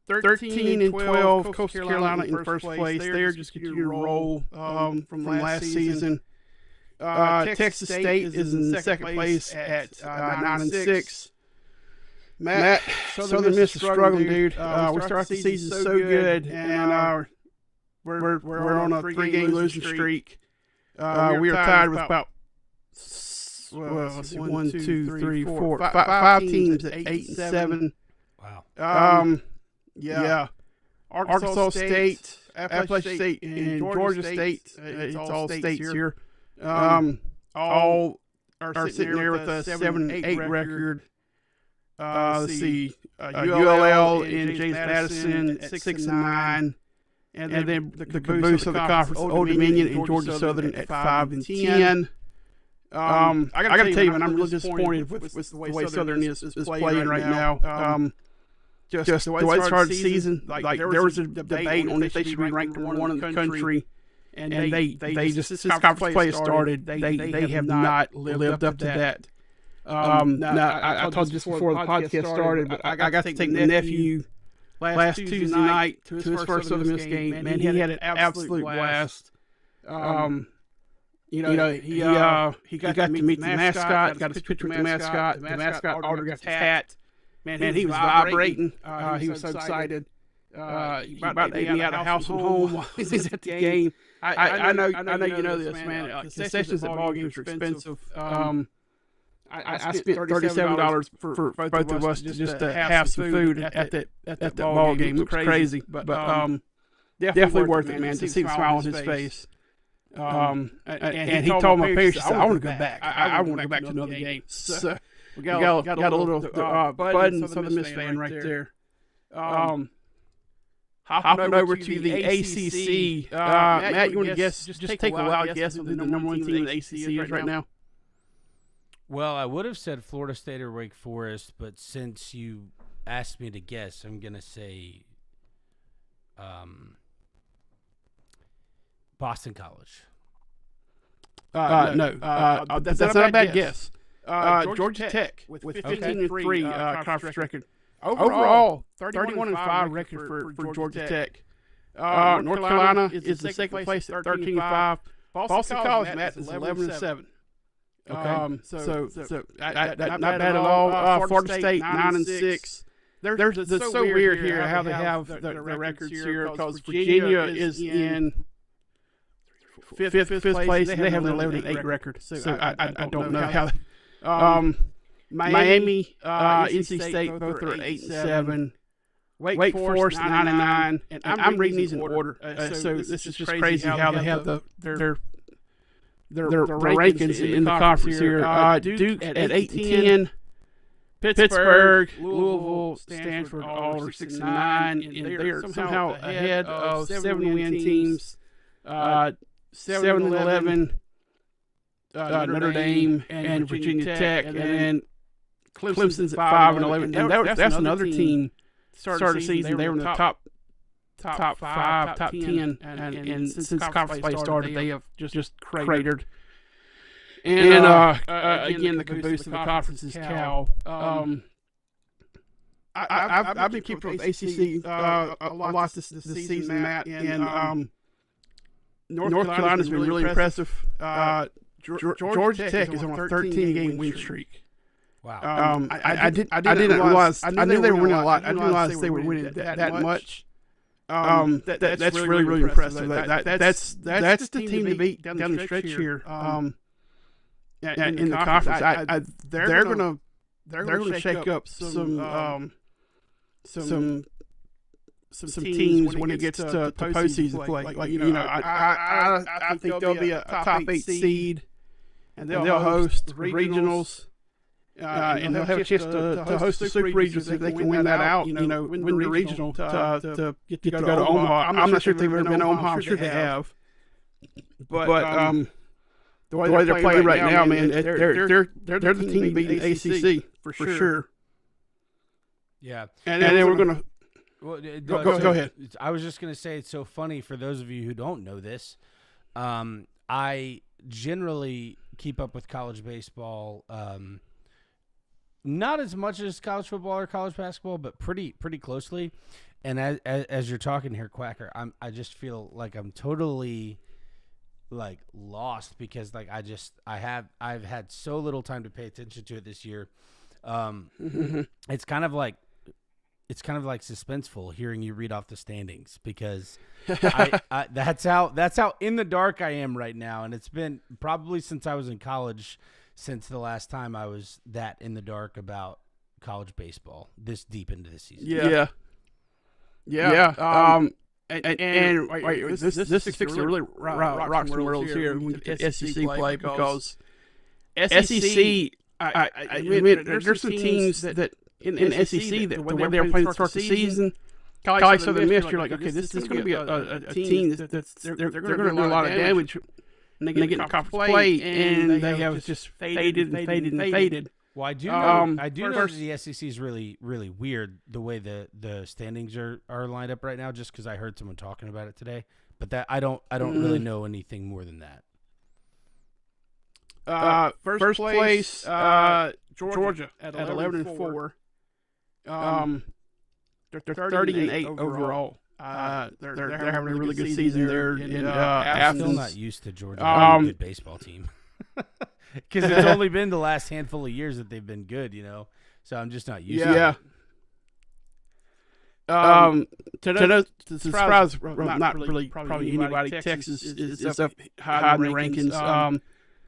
13-12, Coastal Carolina in first place. They're just continuing to roll from last season. Texas State is in second place at 9-6. Matt, Southern Miss is struggling, dude. We started the season so good, and we're on a 3-game losing streak. We are tied with about 5 teams at 8-7. Wow. Yeah. Arkansas State, Appalachian State, and Georgia State. It's all states here. All are sitting there with a 7-8 record. Let's see. ULL and James Madison at 6-9. And then the caboose of the conference, Old Dominion and Georgia Southern at 5-10. I got to tell you, man, I'm really disappointed with the way Southern is playing right now. Just the way it started the season, like there was a debate on if they should be ranked number 1 in the country, and they just since conference play started, they have not lived up to that. Now I told you just before the podcast started, but I got to take the nephew last Tuesday night to his first Southern Miss game. Man, he had an absolute blast. He got to meet the mascot, got his picture with the mascot. The mascot autographed his hat. Man, he was vibrating. He was so excited. He about ate me out of house and home while he was at the game. I know you know this, man. Concessions at ball games are expensive. I spent $37 for both of us just to have some food at that ball game. It was crazy, but definitely worth it, man. To see the smile on his face. And he told my parents, he said, I want to go back. I want to go back to another game. So we got a little Bud and Southern Miss fan right there. Hopping over to the ACC. Matt, you want to guess? Just take a wild guess who the number 1 team in the ACC is right now? Well, I would have said Florida State or Wake Forest, but since you asked me to guess, I'm going to say Boston College. No. That's not a bad guess. Georgia Tech with 15-3 conference record. Overall, 31-5 record for Georgia Tech. North Carolina is the second place at 13-5. Boston College, Matt, is 11-7. Okay. So not bad at all. Florida State 9-6. It's so weird here how they have the records here because Virginia is in fifth place. They have an 11-8 record. So I don't know how. Miami, NC State both are 8-7. Wake Forest 9-9, and I'm reading these in order. So this is just crazy how they have their rankings in the conference here. Duke at 8-10. Pittsburgh, Louisville, Stanford, all are 6-9, and they are somehow ahead of 7-win teams. 7-11, Notre Dame and Virginia Tech, and then Clemson's at 5-11. And that's another team. Started the season, they were in the top 5, top 10, and since conference play started, they have just cratered. And again, the caboose of the conference is Cal. I've been keeping up with ACC a lot this season, Matt, and North Carolina's been really impressive. Georgia Tech is on a 13-game win streak. Wow. I didn't realize. I knew they were winning a lot. I didn't realize they were winning that much. That's really impressive. That's the team to beat down the stretch here. In the conference, they're gonna shake up some teams when it gets to postseason play. I think they'll be a top 8 seed, and they'll host regionals. And they'll have a chance to host the Super Regionals if they can win that out. Win the regional to get to go to Omaha. I'm not sure if they've ever been to Omaha. I'm sure they have. But the way they're playing right now, man, they're the team beating ACC for sure. Yeah, and then we're gonna go ahead. I was just gonna say it's so funny for those of you who don't know this. I generally keep up with college baseball. Not as much as college football or college basketball, but pretty closely. And as you're talking here, Quacker, I just feel like I'm totally like lost because like I've had so little time to pay attention to it this year. It's kind of like suspenseful hearing you read off the standings because that's how in the dark I am right now, and it's been probably since I was in college. Since the last time I was that in the dark about college baseball, this deep into the season. Yeah. And this fixes really rocks the world here when SEC play because SEC. I admit there's some teams that in the SEC that the way they're playing to start the season. College Southern Miss, you're like, okay, this is going to be a team that's they're going to do a lot of damage. And they get in conference play, and they have just faded. Well, I do know that the SEC is really, really weird the way the standings are lined up right now. Just because I heard someone talking about it today, but that I don't really know anything more than that. First place, Georgia at 11-4. They're 30-8 overall. They're having a really good season there in Athens. I'm still not used to Georgia having a good baseball team because it's only been the last handful of years that they've been good, So I'm just not used to it. To surprise, not really probably anybody. Texas is up high in the rankings.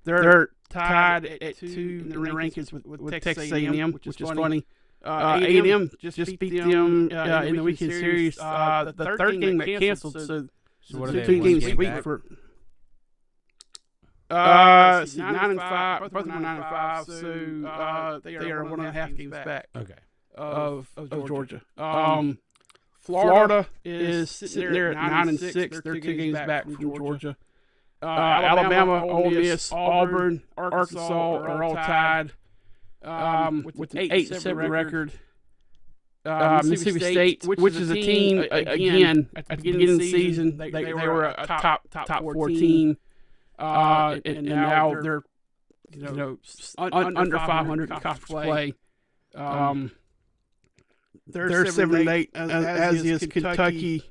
They're tied at 2 in the rankings with Texas A&M, which is funny. A&M just beat them in the weekend series. The third game got canceled, so what are they? 2 games sweep for 9-5. Both of them are 9-5, so they are 1.5 games back. Okay. Of Georgia. Florida is sitting there at 9-6. They're 2 games back from Georgia. Alabama, Ole Miss, Auburn, Arkansas are all tied. With an 8-7 record. Mississippi State, which is a team, again, at the beginning of the season, they were a top 4 team. And now they're under 500 in conference play. They're 7-8, as is Kentucky.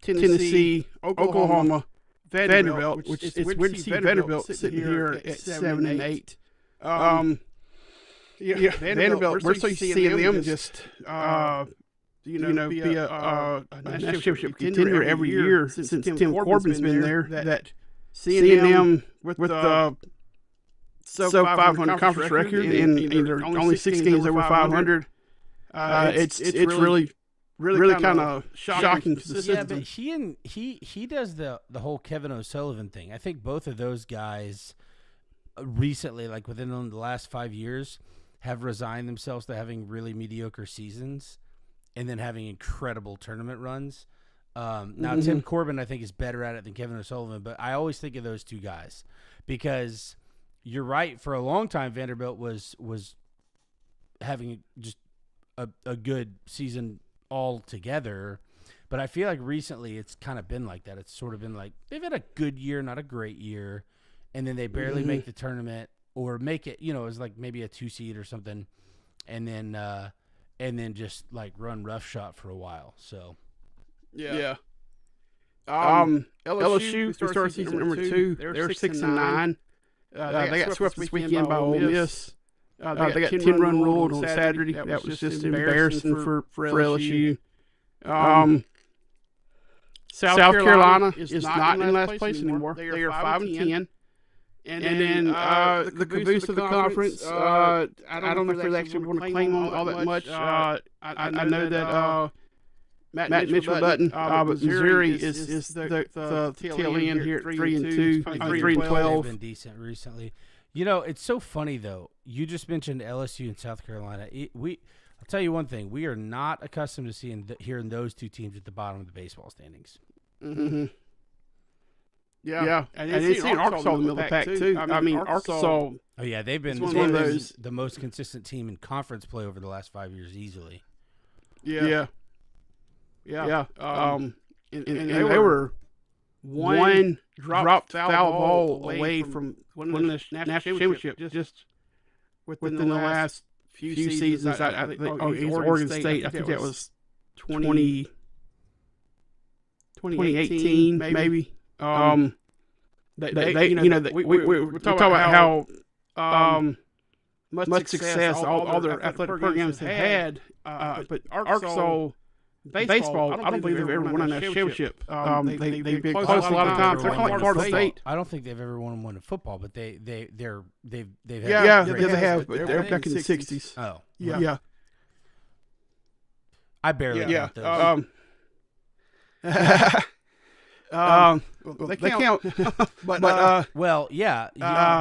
Tennessee, Oklahoma, Vanderbilt, which it's weird to see Vanderbilt sitting here at 7 and 8. Vanderbilt, we're so used to seeing them just be a national championship contender every year since Tim Corbin's been there. That seeing them with the sub 500 conference record and they're only 6 games over 500, it's really kind of shocking to the system. Yeah, but he does the whole Kevin O'Sullivan thing. I think both of those guys recently, like within the last 5 years, have resigned themselves to having really mediocre seasons and then having incredible tournament runs. Now, Tim Corbin, I think, is better at it than Kevin O'Sullivan, but I always think of those two guys because you're right. For a long time, Vanderbilt was having just a good season all together, but I feel like recently it's kind of been like that. It's sort of been like they've had a good year, not a great year, and then they barely make the tournament or make it, it was like maybe a 2 seed or something, and then just like run roughshod for a while. So yeah. LSU started season number 2. They're 6 and 9. They got swept this weekend by Ole Miss. They got 10-run ruled on Saturday. That was just embarrassing for LSU. South Carolina is not in last place anymore. They are 5 and 10. And then the caboose of the conference, I don't know if they actually want to claim on all that much. I know that Matt Mitchell doesn't, but Missouri is the tail end here at 3 and 2, 3 and 12. They've been decent recently. It's so funny though. You just mentioned LSU and South Carolina. I'll tell you one thing: we are not accustomed to hearing those two teams at the bottom of the baseball standings. Mm-hmm. Yeah. And it's seen Arkansas in the middle of the pack too. I mean, Arkansas. Oh yeah, they've been the most consistent team in conference play over the last 5 years easily. Yeah. And they were one dropped foul ball away from winning the national championship just within the last few seasons. I think Oregon State. I think that was 2018 maybe. We talk about how much success all their athletic programs have had, but Arkansas baseball, I don't believe they've ever won a national championship. They've been close a lot of times. They're kind of like Florida State. I don't think they've ever won one in football, but they've had. Yeah, they have. But they're back in the 60s. Oh, yeah. I barely got those. They count. but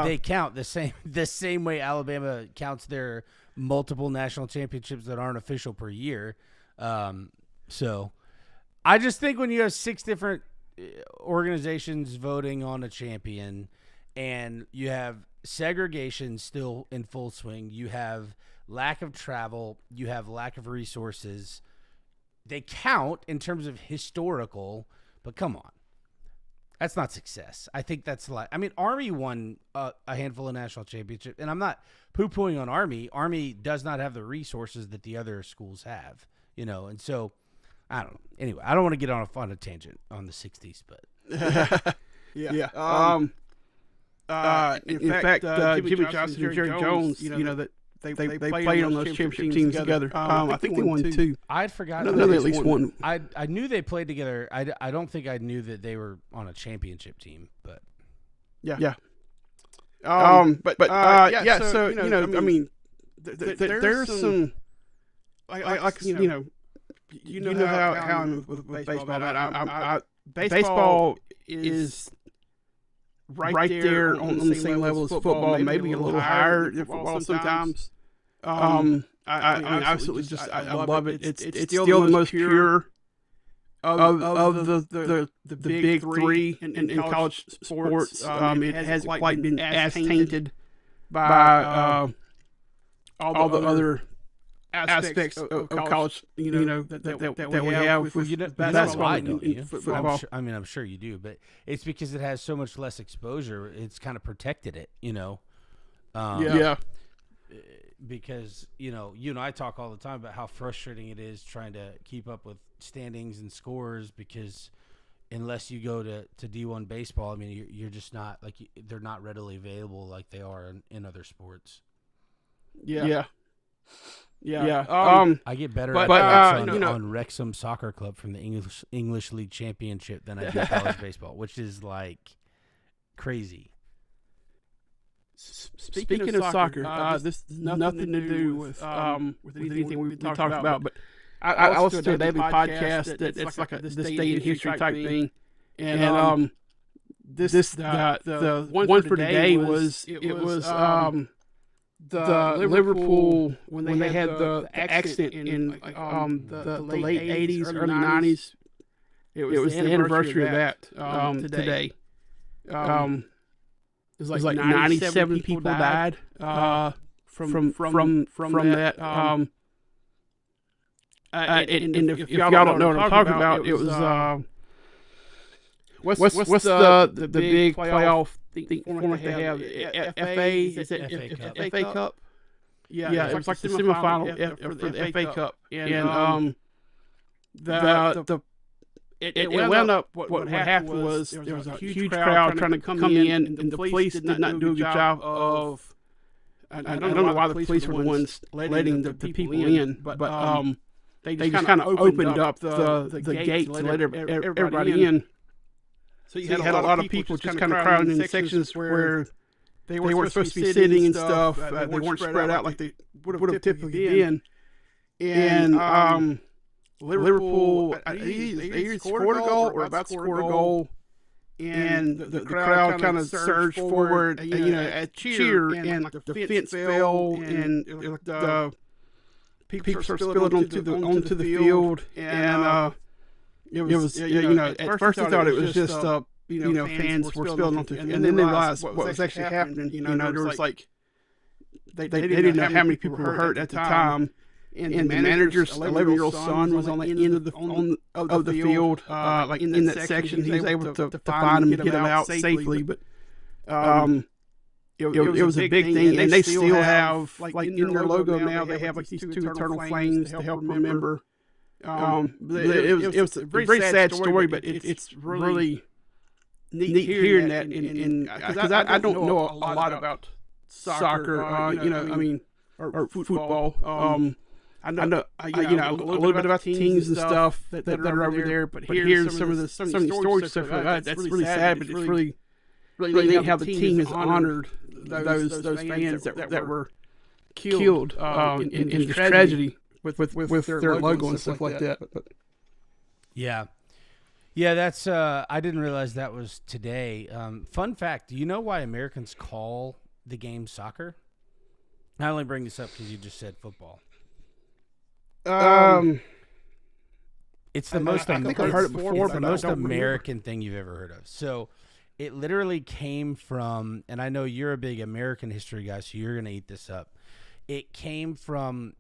they count the same way Alabama counts their multiple national championships that aren't official per year. So I just think when you have 6 different organizations voting on a champion and you have segregation still in full swing, you have lack of travel, you have lack of resources, they count in terms of historical, but come on. That's not success. I think that's Army won a handful of national championships, and I'm not poo-pooing on Army. Army does not have the resources that the other schools have, and so I don't know. Anyway, I don't want to get on a tangent on the 60s, but yeah. In fact, Jimmy Johnson and Jerry Jones, that they played on those championship teams together. I think they won 2. I'd forgotten. No, they at least won. I knew they played together. I don't think I knew that they were on a championship team, but yeah. So there's some how I'm with baseball. Baseball is right there on the same level as football, maybe a little higher than football sometimes. I absolutely I love it. It's still the most pure of the big 3 in college sports. It hasn't quite been as tainted by all the other aspects of college, that we have with basketball and football. I'm sure you do, but it's because it has so much less exposure. It's kind of protected it, Because, you and I talk all the time about how frustrating it is trying to keep up with standings and scores because unless you go to D1 baseball. I mean, you're just not like they're not readily available like they are in other sports. Yeah. I get better on Wrexham Soccer Club from the English League Championship than I do college baseball, which is like crazy. Speaking of soccer, this has nothing to do with anything we've talked about, but I listened to a daily podcast that it's like this day in history type thing, and the one for today was the Liverpool when they had the accident in the late 80s, early 90s. It was the anniversary of that today. It was like 97 people died from that. And if y'all don't know what I'm talking about, it was what's the big playoff format they have? FA, is it FA Cup? Yeah, it was like the semifinal for the FA Cup, and it wound up. What happened was there was a huge crowd trying to come in, and the police did not do a good job of. I don't know why the police were the ones letting the people in, but they just kind of opened up the gate to let everybody in. So you had a lot of people just kind of crowding in sections where they weren't supposed to be sitting and stuff. They weren't spread out like they would have typically been. And Liverpool, they scored a goal or about to score a goal, and the crowd kind of surged forward, a cheer, and the fence fell, and the people started spilling onto the field, and it was at first I thought it was just fans were spilling onto, and then they realized what was actually happening. There was like they didn't know how many people were hurt at the time. And the manager's 11-year-old son was on the end of the field, like in that section. He was able to find him and get him out safely. But it was a big thing, and they still have like in their logo now. They have like these two eternal flames to help remember. It was a very sad story, but it's really neat hearing that. Because I don't know a lot about soccer, or football. I know a little bit about the teams and stuff that are over there, but hearing some of the stories and stuff like that, that's really sad. But it's really neat how the team has honored those fans that were killed in this tragedy with their logo and stuff like that. Yeah, that's I didn't realize that was today. Fun fact: do you know why Americans call the game soccer? I only bring this up because you just said football. It's the most. I think I've heard it before. It's the most American thing you've ever heard of. So, it literally came from, and I know you're a big American history guy, so you're gonna eat this up. It came from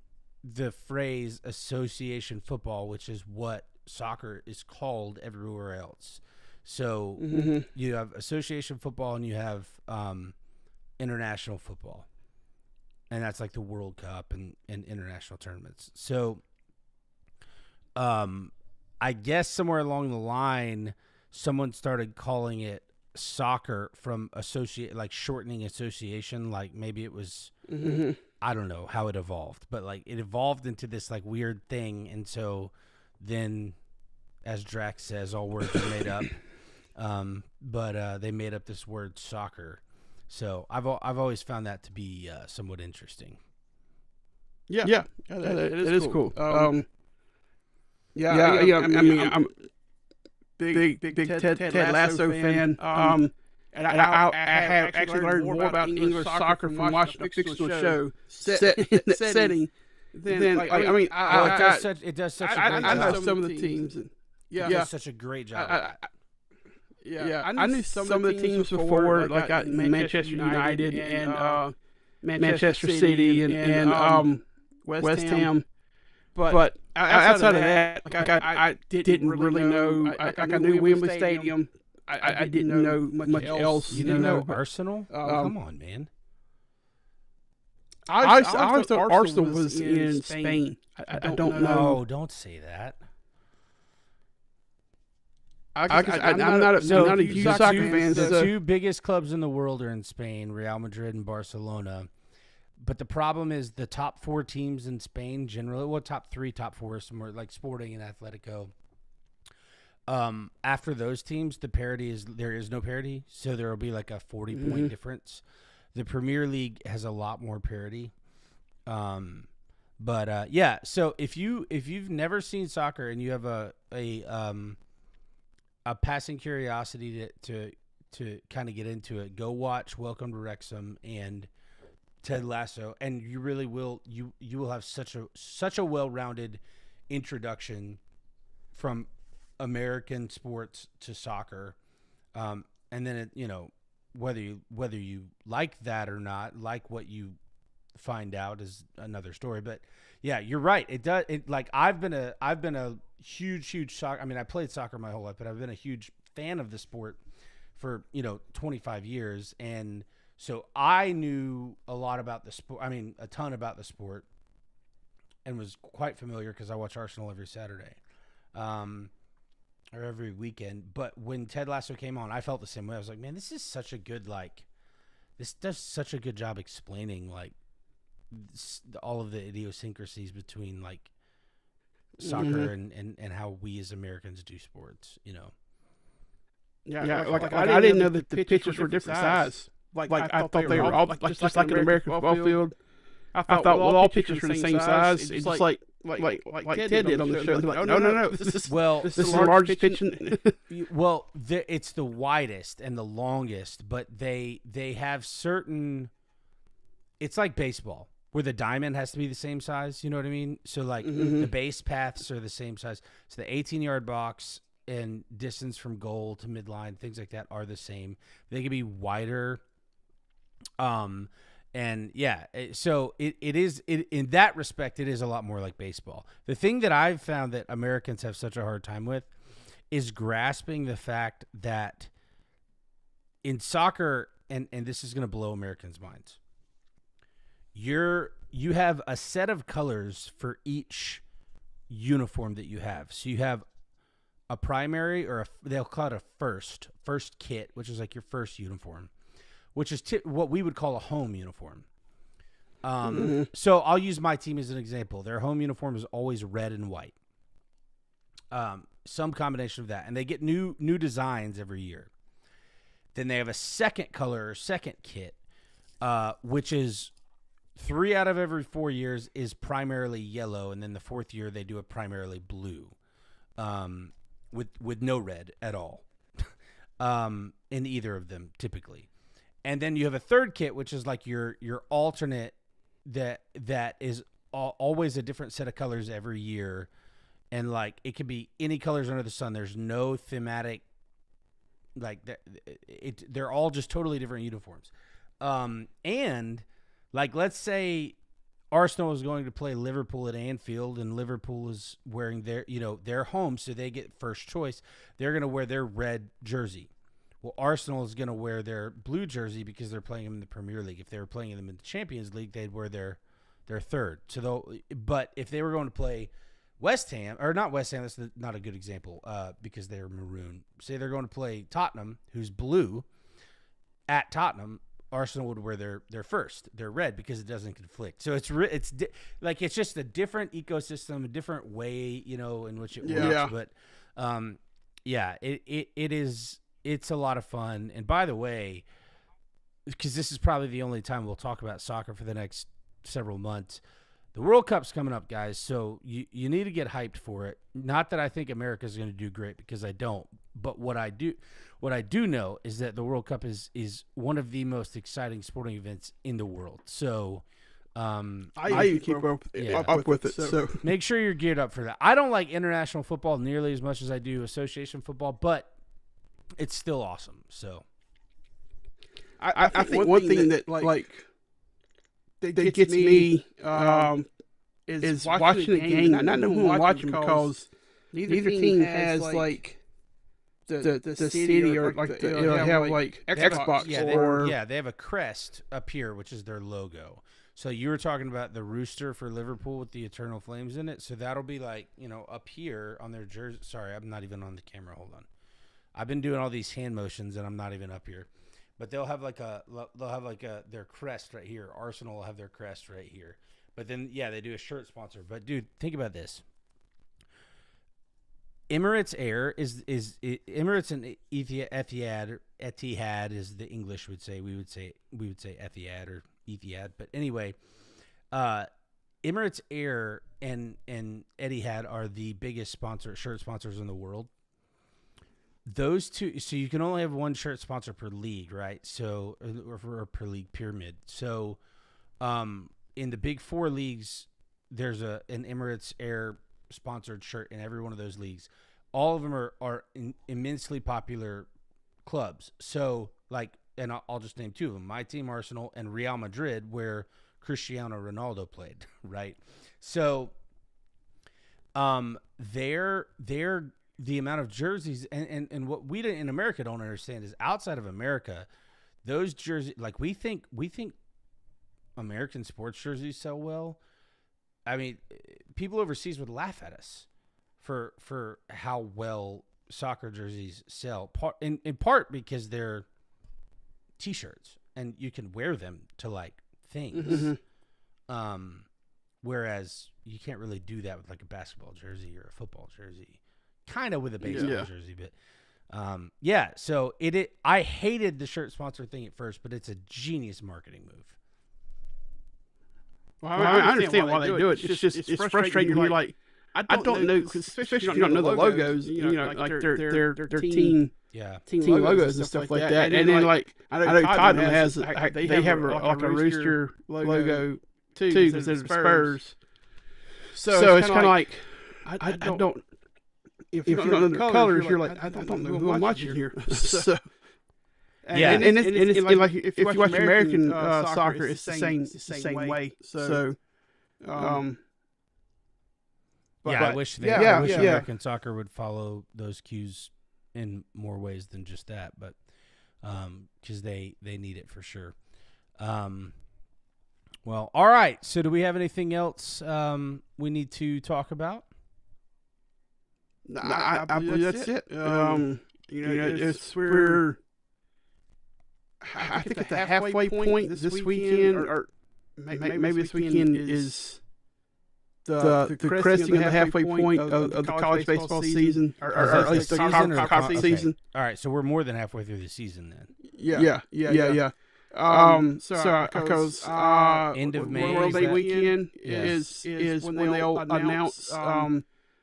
the phrase association football, which is what soccer is called everywhere else. So you have association football and you have international football. And that's like the World Cup and international tournaments. So, I guess somewhere along the line, someone started calling it soccer from shortening association. Like maybe it was, I don't know how it evolved, but like it evolved into this like weird thing. And so then, as Drax says, all words are made up. But they made up this word soccer. So I've always found that to be somewhat interesting. Yeah, it is cool. I'm a big Ted Lasso fan. And I have actually learned more about English soccer from watching a fictional show set in that setting. It does such a great job. I know some of the teams. It does such a great job. I knew some of the teams before, like Manchester United and Manchester City and West Ham. But outside of that, I didn't really know. I knew Wembley Stadium. I didn't know much else. You didn't know Arsenal? Come on, man. I always thought Arsenal was in Spain. I don't know. No, don't say that. I'm not a huge soccer fan. The two biggest clubs in the world are in Spain, Real Madrid and Barcelona. But the problem is the top 4 teams in Spain generally, well, top 3, top 4, somewhere like Sporting and Atletico. After those teams, there is no parity, so there will be like a 40-point difference. The Premier League has a lot more parity. Yeah. So if you've never seen soccer and you have a passing curiosity to kind of get into it, go watch Welcome to Wrexham and Ted Lasso, and you really will you will have such a well-rounded introduction from American sports to soccer, and then whether you like that or not, like what you find out is another story. But yeah, you're right. It does. Like I've been a huge soccer. I mean, I played soccer my whole life, but I've been a huge fan of the sport for 25 years, and so I knew a lot about the sport. I mean, a ton about the sport, and was quite familiar because I watch Arsenal every Saturday. Or every weekend. But when Ted Lasso came on, I felt the same way. I was like, man, this is such a good, this does such a good job explaining, all of the idiosyncrasies between, soccer and how we as Americans do sports, Yeah, I didn't know that the pitches were different size. I thought they were all just like an American football field. I thought, all pitches were the same size. It's just like Ted did on the show. They're like, no. This is the largest pitch. Well, it's the widest and the longest, but they have certain. It's like baseball, where the diamond has to be the same size. You know what I mean? So the base paths are the same size. So the 18-yard box and distance from goal to midline, things like that, are the same. They can be wider. And yeah, so it is in that respect, it is a lot more like baseball. The thing that I've found that Americans have such a hard time with is grasping the fact that in soccer, and this is going to blow Americans' minds, you have a set of colors for each uniform that you have. So you have a primary, or they'll call it a first kit, which is like your first uniform, which is what we would call a home uniform. So I'll use my team as an example. Their home uniform is always red and white. Some combination of that. And they get new designs every year. Then they have a second color or second kit, which is 3 out of every 4 years is primarily yellow. And then the 4th year they do a primarily blue, with no red at all, in either of them typically. And then you have a third kit, which is like your alternate that is always a different set of colors every year. And it could be any colors under the sun. There's no thematic, they're all just totally different uniforms. And let's say Arsenal is going to play Liverpool at Anfield, and Liverpool is wearing their home, so they get first choice. They're going to wear their red jersey. Well, Arsenal is going to wear their blue jersey because they're playing them in the Premier League. If they were playing them in the Champions League, they'd wear their third. But if they were going to play West Ham, or not West Ham, that's not a good example because they're maroon. Say they're going to play Tottenham, who's blue, at Tottenham, Arsenal would wear their first, their red, because it doesn't conflict. So it's just a different ecosystem, a different way, in which it works. But it is. It's a lot of fun. And by the way, because this is probably the only time we'll talk about soccer for the next several months, the World Cup's coming up, guys. So you need to get hyped for it. Not that I think America's going to do great, because I don't. But what I do know is that the World Cup is one of the most exciting sporting events in the world. So I keep up with it. So make sure you're geared up for that. I don't like international football nearly as much as I do association football, but it's still awesome. So I think one thing that gets me is watching a game. I not know who I'm watching because neither team has the city or they'll have Xbox they have a crest up here, which is their logo. So you were talking about the rooster for Liverpool with the Eternal Flames in it. So that'll be up here on their jersey. Sorry, I'm not even on the camera. Hold on. I've been doing all these hand motions, and I'm not even up here. But they'll have like their crest right here. Arsenal will have their crest right here. But then, yeah, they do a shirt sponsor. But, dude, think about this. Emirates Air is Emirates and Etihad is the English would say. We would say Etihad or Etihad. But anyway, Emirates Air and Etihad are the biggest shirt sponsors in the world. Those two, so you can only have one shirt sponsor per league, right? So, or per league pyramid. So, in the big four leagues, there's an Emirates Air sponsored shirt in every one of those leagues. All of them are immensely popular clubs. So, like, and I'll just name two of them: my team, Arsenal, and Real Madrid, where Cristiano Ronaldo played, right? So, they're the amount of jerseys and what we in America don't understand is outside of America, those jerseys, like we think American sports jerseys sell well. I mean, people overseas would laugh at us for how well soccer jerseys sell. In part because they're T-shirts and you can wear them to like things. Mm-hmm. Whereas you can't really do that with like a basketball jersey or a football jersey. Kind of with a baseball jersey, but so I hated the shirt sponsor thing at first, but it's a genius marketing move. Well, I understand why they do it. It's frustrating. You're like, I don't know, especially if you don't know the logos. You know, like their team logos and stuff like that. And then like I know Tottenham has they have like a rooster logo too because they're the Spurs. So it's kind of like I don't. If you don't know the colors, you're like, I don't know who I'm watching here. So, and like if you watch American soccer, it's the same way. So, I wish American soccer would follow those cues in more ways than just that, but because they need it for sure. Well, all right. So, do we have anything else we need to talk about? No, I believe that's it. We're I think at the halfway point this weekend, or maybe this weekend is the cresting of the halfway point of the college baseball season, or at least the conference season. All right, so we're more than halfway through the season then. Yeah. So because end of May Memorial Day weekend is when they'll announce.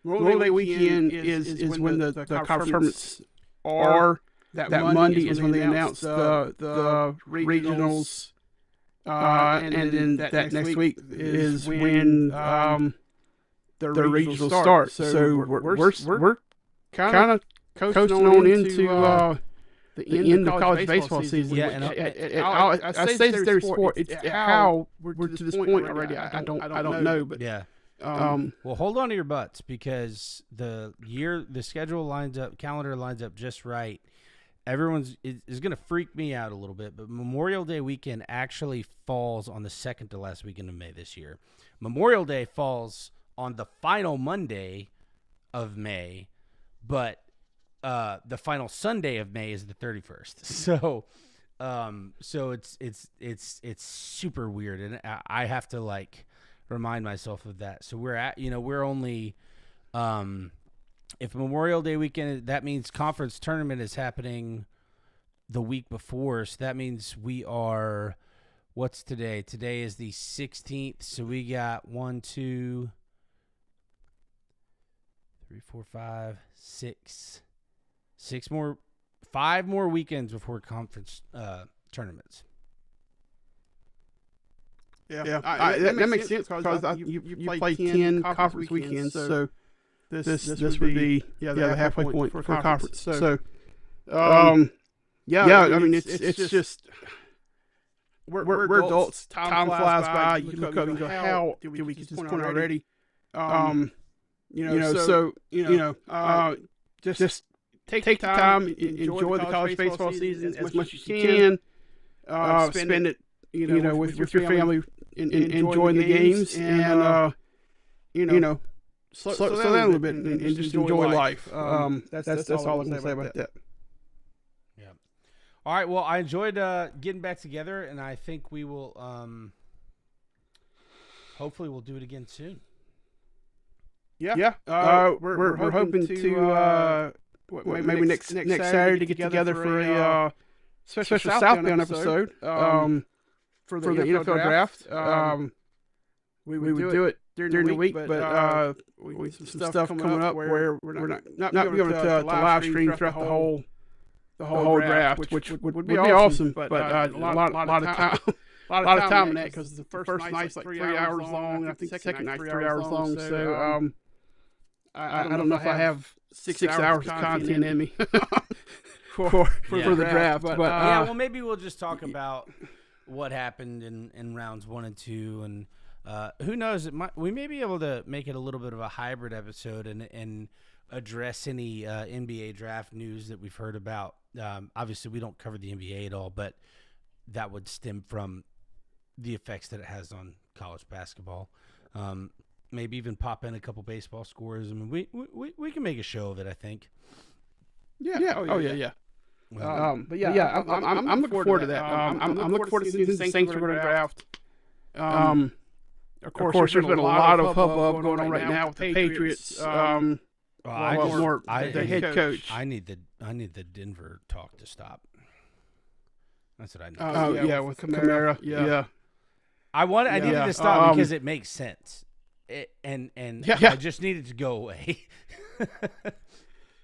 Memorial Day weekend is when the conference tournaments are. That Monday is when they announce the regionals, and then that next week is when the regionals start. So we're kind of coasting on into the end of college baseball season. Yeah, and I say there's sport. It's how we're to this point already. I don't know, but yeah. Well, hold on to your butts because the calendar lines up just right. Everyone's is going to freak me out a little bit, but Memorial Day weekend actually falls on the second to last weekend of May this year. Memorial Day falls on the final Monday of May, but the final Sunday of May is the 31st. So it's super weird, and I have to like remind myself of that. So we're only if Memorial Day weekend, that means conference tournament is happening the week before. So that means we are, what's today? Today is the 16th. So we got 5 more weekends before conference tournaments. Yeah. That makes sense because you play 10 conference weekends. So this would be the halfway point for conference. So I mean it's just we're adults. Time flies by. You look up and go, how did we get to this point already? Just take time, enjoy the college baseball season as much as you can. Spend it with your family, enjoying the games, and slow down a little bit and just enjoy life. That's all I'm going to say about that. Yeah. All right. Well, I enjoyed getting back together, and I think we will. Hopefully, we'll do it again soon. Yeah. We're hoping to maybe next Saturday get together for a special Southbound episode. For the NFL draft. We would do it during the week, but we some stuff coming up where we're not be able to live stream throughout the whole draft, which would be awesome. But a lot of time. A lot of time in that because the first night's like 3 hours long, and I think the second night's 3 hours long. So I don't know if I have 6 hours of content in me for the draft. But yeah, well, maybe we'll just talk about what happened in rounds 1 and 2, and who knows? We may be able to make it a little bit of a hybrid episode and address any NBA draft news that we've heard about. Obviously, we don't cover the NBA at all, but that would stem from the effects that it has on college basketball. Maybe even pop in a couple baseball scores. I mean, we can make a show of it, I think. Yeah. Oh yeah. But yeah, I'm looking forward to that. I'm looking forward to seeing the Saints are going to draft. Of course, there's been a lot of hubbub going on right now with the Patriots. The head coach. I need the Denver talk to stop. That's what I need. Oh yeah, with Kamara. Yeah. I needed to stop because it makes sense. I just needed to go away.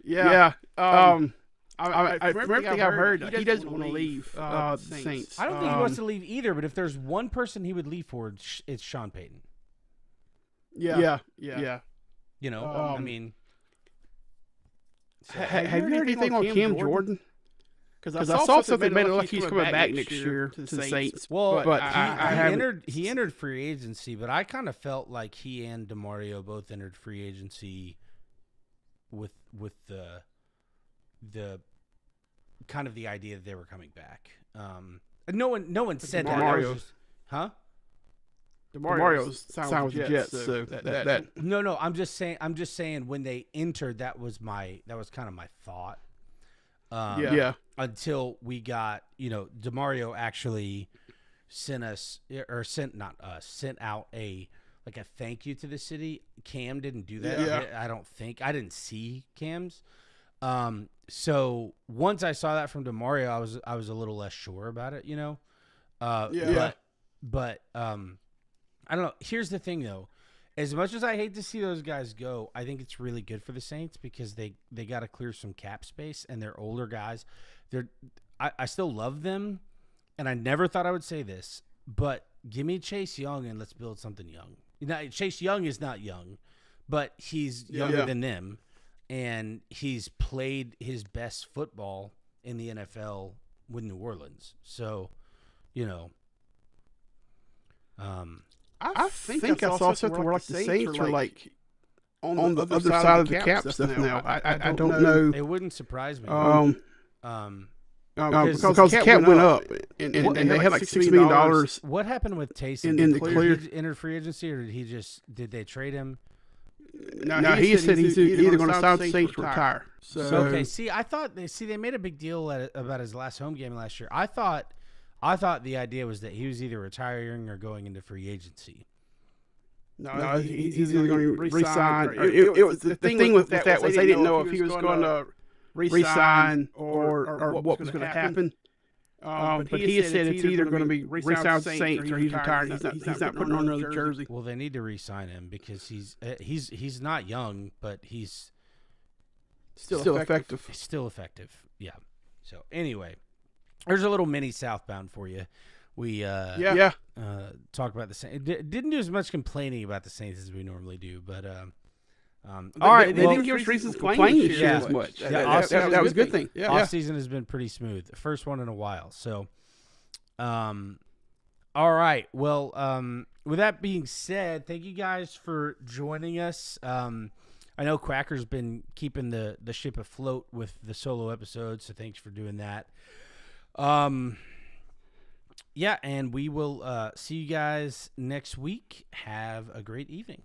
Yeah. From everything I've heard, he doesn't want to leave the Saints. I don't think he wants to leave either, but if there's one person he would leave for, it's Sean Payton. Yeah. You know, I mean. Have you heard anything on Cam Jordan? Because I saw something made it look like he's coming back next year to the Saints. Well, but he entered free agency, but I kind of felt like he and DeMario both entered free agency with the kind of the idea that they were coming back. No one said that. Huh? DeMario's signed with the Jets, so that. No. I'm just saying when they entered, that was kind of my thought. Until we got, DeMario actually sent out a thank you to the city. Cam didn't do that. Yeah. I don't think. I didn't see Cam's. So once I saw that from DeMario, I was a little less sure about it, But I don't know. Here's the thing, though. As much as I hate to see those guys go, I think it's really good for the Saints because they got to clear some cap space, and they're older guys. I still love them, and I never thought I would say this, but give me Chase Young and let's build something young. Chase Young is not young, but he's younger than them, and he's played his best football in the NFL with New Orleans. So, I think I saw something where the Saints are on the other side of the cap stuff now. I don't know. It wouldn't surprise me. Because cap went up, and they had like $6 million. What happened with Taysom? In the clear, he entered free agency, or did they trade him? No, he said he's either going to sign with the Saints or retire. So okay, they made a big deal about his last home game last year. I thought the idea was that he was either retiring or going into free agency. No, he's either going to resign. It was the thing with that was they didn't know if he was going to resign or what was going to happen. But he said it's either going to be resign with the Saints or he's retiring. He's not putting on another jersey. Well, they need to resign him because he's not young, but he's still effective. He's still effective. Yeah. So anyway, there's a little mini Southbound for you. We talk about the Saints. Didn't do as much complaining about the Saints as we normally do, but all right. They didn't give us reasons to complain this year as much. That was a good thing. Off season has been pretty smooth. The first one in a while. So, all right. Well, with that being said, thank you guys for joining us. I know Quacker's been keeping the ship afloat with the solo episodes, so thanks for doing that. Yeah, and we will see you guys next week. Have a great evening.